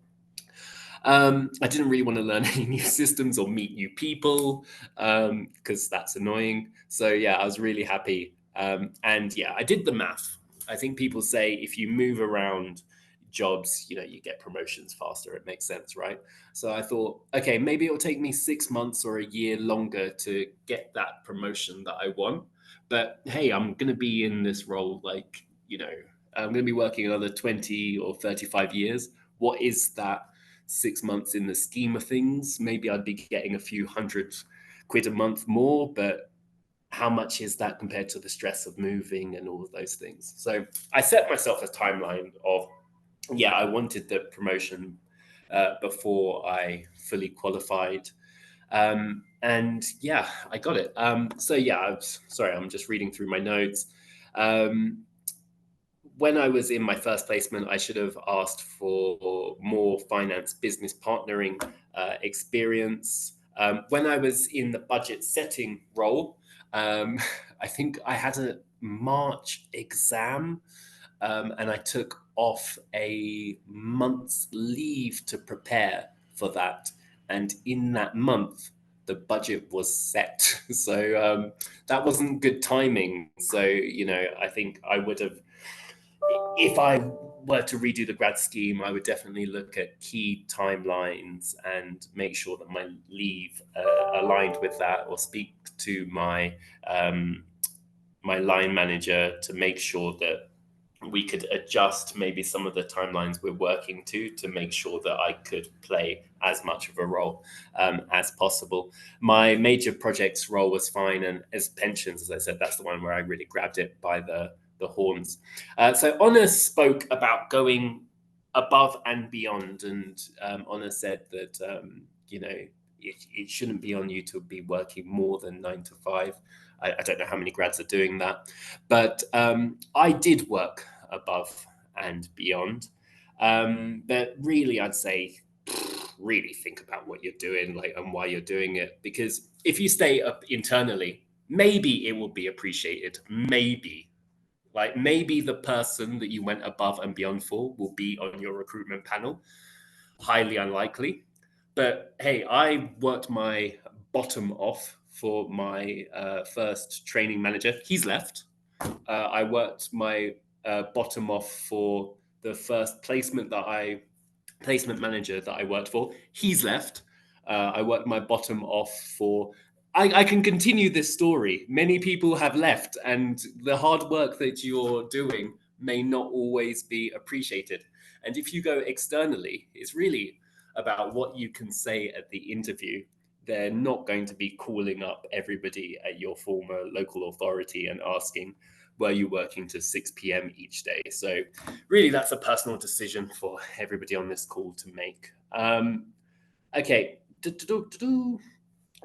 I didn't really want to learn any new systems or meet new people because that's annoying. So yeah, I was really happy, and yeah, I did the math. I think people say if you move around jobs, you know, you get promotions faster. It makes sense, right? So I thought, okay, maybe it'll take me 6 months or a year longer to get that promotion that I want. But hey, I'm going to be in this role, like, you know, I'm going to be working another 20 or 35 years. What is that 6 months in the scheme of things? Maybe I'd be getting a few £100 a month more, but how much is that compared to the stress of moving and all of those things? So I set myself a timeline of, yeah, I wanted the promotion before I fully qualified. And yeah, I got it. I'm just reading through my notes. When I was in my first placement, I should have asked for more finance business partnering experience. When I was in the budget setting role, I think I had a March exam, and I took off a month's leave to prepare for that. And in that month, the budget was set. So that wasn't good timing. So, I think I would have, if I were to redo the grad scheme, I would definitely look at key timelines and make sure that my leave aligned with that, or speak to my my line manager to make sure that we could adjust maybe some of the timelines we're working to make sure that I could play as much of a role as possible. My major projects role was fine, and as pensions, as I said, that's the one where I really grabbed it by the horns. So Honor spoke about going above and beyond, and Honor said that it shouldn't be on you to be working more than 9 to 5. I don't know how many grads are doing that, but I did work above and beyond. But really, I'd say really think about what you're doing, and why you're doing it. Because if you stay up internally, maybe it will be appreciated. Maybe the person that you went above and beyond for will be on your recruitment panel. Highly unlikely. But hey, I worked my bottom off for my first training manager. He's left. I worked my bottom off for the first placement manager that I worked for. He's left. I worked my bottom off for. I can continue this story. Many people have left, and the hard work that you're doing may not always be appreciated. And if you go externally, it's really about what you can say at the interview. They're not going to be calling up everybody at your former local authority and asking, were you working to 6 p.m. each day? So really, that's a personal decision for everybody on this call to make. Okay.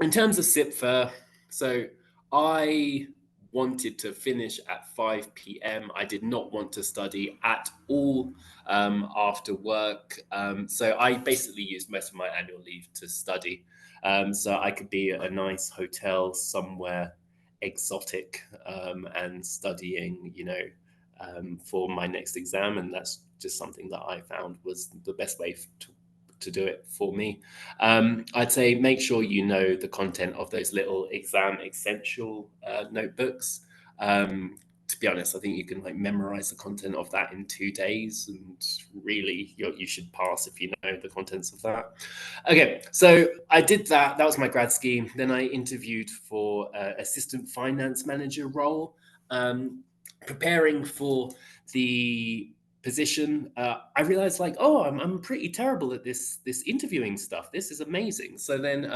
In terms of CIPFA, so I wanted to finish at 5 p.m. I did not want to study at all after work. So I basically used most of my annual leave to study. So I could be at a nice hotel somewhere exotic and studying, for my next exam. And that's just something that I found was the best way to do it for me. I'd say make sure you know the content of those little exam essential notebooks. To be honest, I think you can memorize the content of that in 2 days, and really you should pass if you know the contents of that. Okay, so I did that. That was my grad scheme. Then I interviewed for assistant finance manager role. Preparing for the position, I realized I'm pretty terrible at this interviewing stuff. This is amazing. So then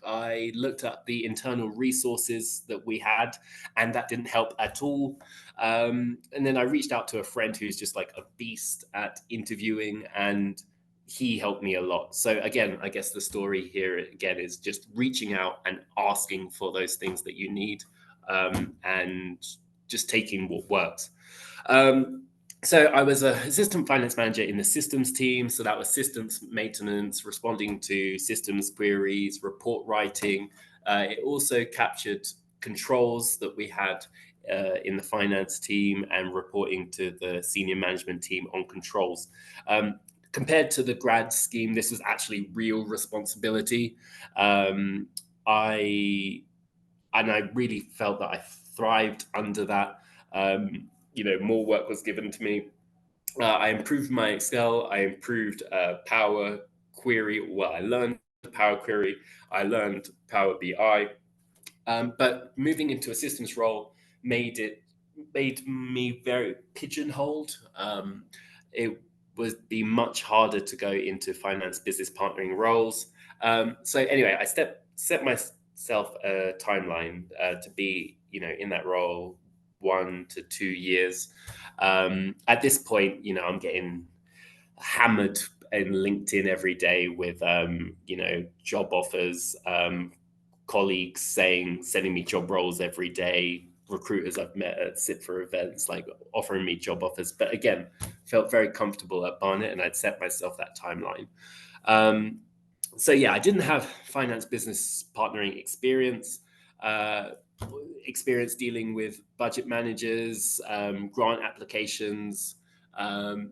I looked at the internal resources that we had, and that didn't help at all. And then I reached out to a friend who's just like a beast at interviewing, and he helped me a lot. So again, I guess the story here again is just reaching out and asking for those things that you need, and just taking what works. So I was an assistant finance manager in the systems team. So that was systems maintenance, responding to systems queries, report writing. It also captured controls that we had in the finance team, and reporting to the senior management team on controls. Compared to the grad scheme, this was actually real responsibility. I really felt that I thrived under that. More work was given to me. I improved my Excel. I improved Power Query. Well, I learned Power Query. I learned Power BI. But moving into a systems role made me very pigeonholed. It would be much harder to go into finance business partnering roles. So anyway, I set myself a timeline to be, in that role 1 to 2 years. At this point, I'm getting hammered in LinkedIn every day with, job offers, colleagues sending me job roles every day, recruiters I've met at CIPFA events, offering me job offers. But again, felt very comfortable at Barnet, and I'd set myself that timeline. So yeah, I didn't have finance business partnering experience dealing with budget managers, grant applications.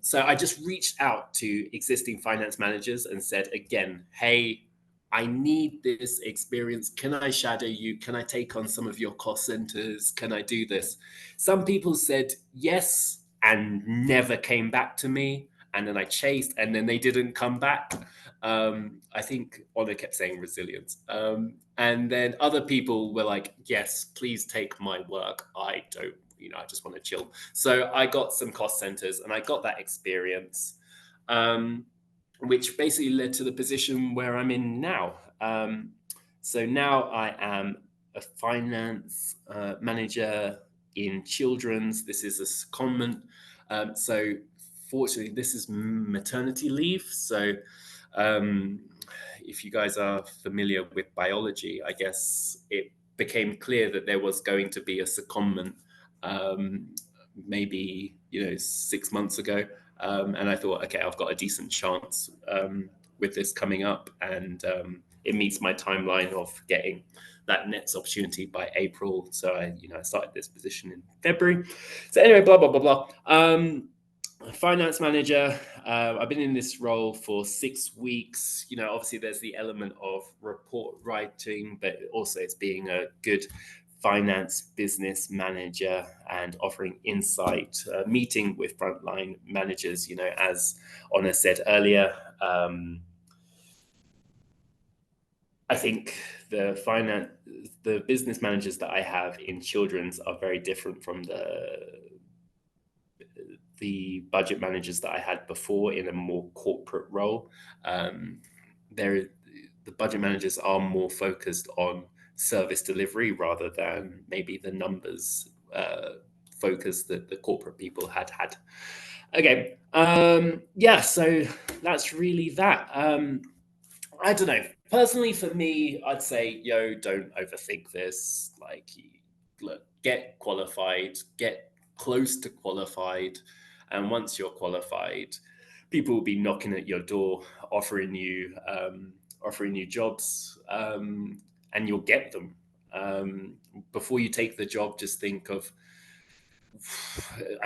So I just reached out to existing finance managers and said, again, hey, I need this experience. Can I shadow you? Can I take on some of your cost centers? Can I do this? Some people said yes and never came back to me. And then I chased and then they didn't come back. I think Honor kept saying resilience. And then other people were like, yes, please take my work. I don't, I just want to chill. So I got some cost centers and I got that experience. Which basically led to the position where I'm in now. So now I am a finance manager in children's. This is a secondment. So fortunately, this is maternity leave. So if you guys are familiar with biology, I guess it became clear that there was going to be a secondment maybe 6 months ago. And I thought, okay, I've got a decent chance with this coming up, and it meets my timeline of getting that next opportunity by April. So I started this position in February. So anyway, blah blah blah blah. Finance manager. I've been in this role for 6 weeks. Obviously there's the element of report writing, but also it's being a good finance business manager and offering insight, meeting with frontline managers. As Honor said earlier, I think the business managers that I have in children's are very different from the budget managers that I had before in a more corporate role. The budget managers are more focused on service delivery rather than maybe the numbers focus that the corporate people had. Okay, so that's really that. I don't know. Personally, for me, I'd say, don't overthink this. Like, look, get qualified, get close to qualified, and once you're qualified, people will be knocking at your door, offering you jobs, and you'll get them. Before you take the job, just think of,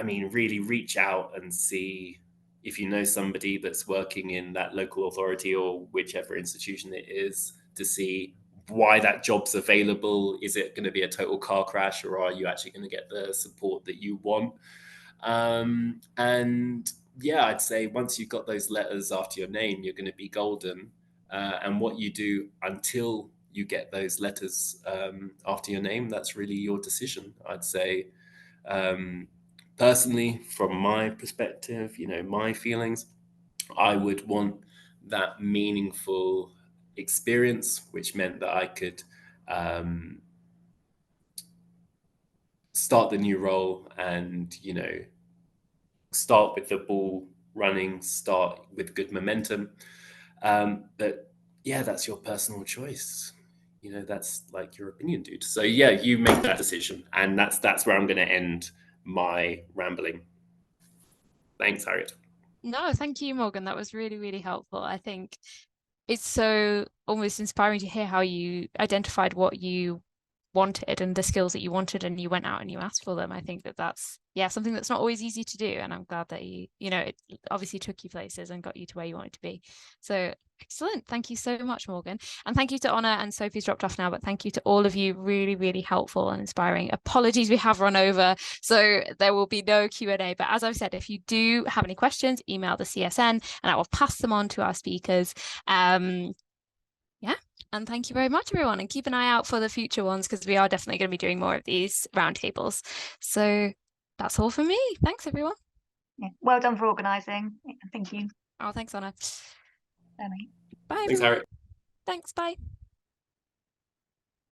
really reach out and see if you know somebody that's working in that local authority or whichever institution it is, to see why that job's available. Is it going to be a total car crash, or are you actually going to get the support that you want? And yeah, I'd say once you've got those letters after your name, you're going to be golden. And what you do until you get those letters after your name, that's really your decision. I'd say, personally, from my perspective, my feelings, I would want that meaningful experience, which meant that I could start the new role and, start with the ball running, start with good momentum. But yeah, that's your personal choice. That's like your opinion, dude. So yeah, you make that decision, and that's where I'm going to end my rambling. Thanks, Harriet. No, thank you, Morgan. That was really, really helpful. I think it's so almost inspiring to hear how you identified what you wanted and the skills that you wanted, and you went out and you asked for them. I think that's something that's not always easy to do, and I'm glad that it obviously took you places and got you to where you wanted to be. So excellent. Thank you so much, Morgan, and thank you to Honor. And Sophie's dropped off now, but thank you to all of you. Really, really helpful and inspiring. Apologies, we have run over, so there will be no Q&A, but as I've said, if you do have any questions, email the CSN and I will pass them on to our speakers. And thank you very much, everyone, and keep an eye out for the future ones, because we are definitely going to be doing more of these roundtables. So that's all from me. Thanks, everyone. Yeah. Well done for organising. Thank you. Oh, thanks, Anna. Bye. Bye, Thanks, everyone. Harriet. Thanks, bye.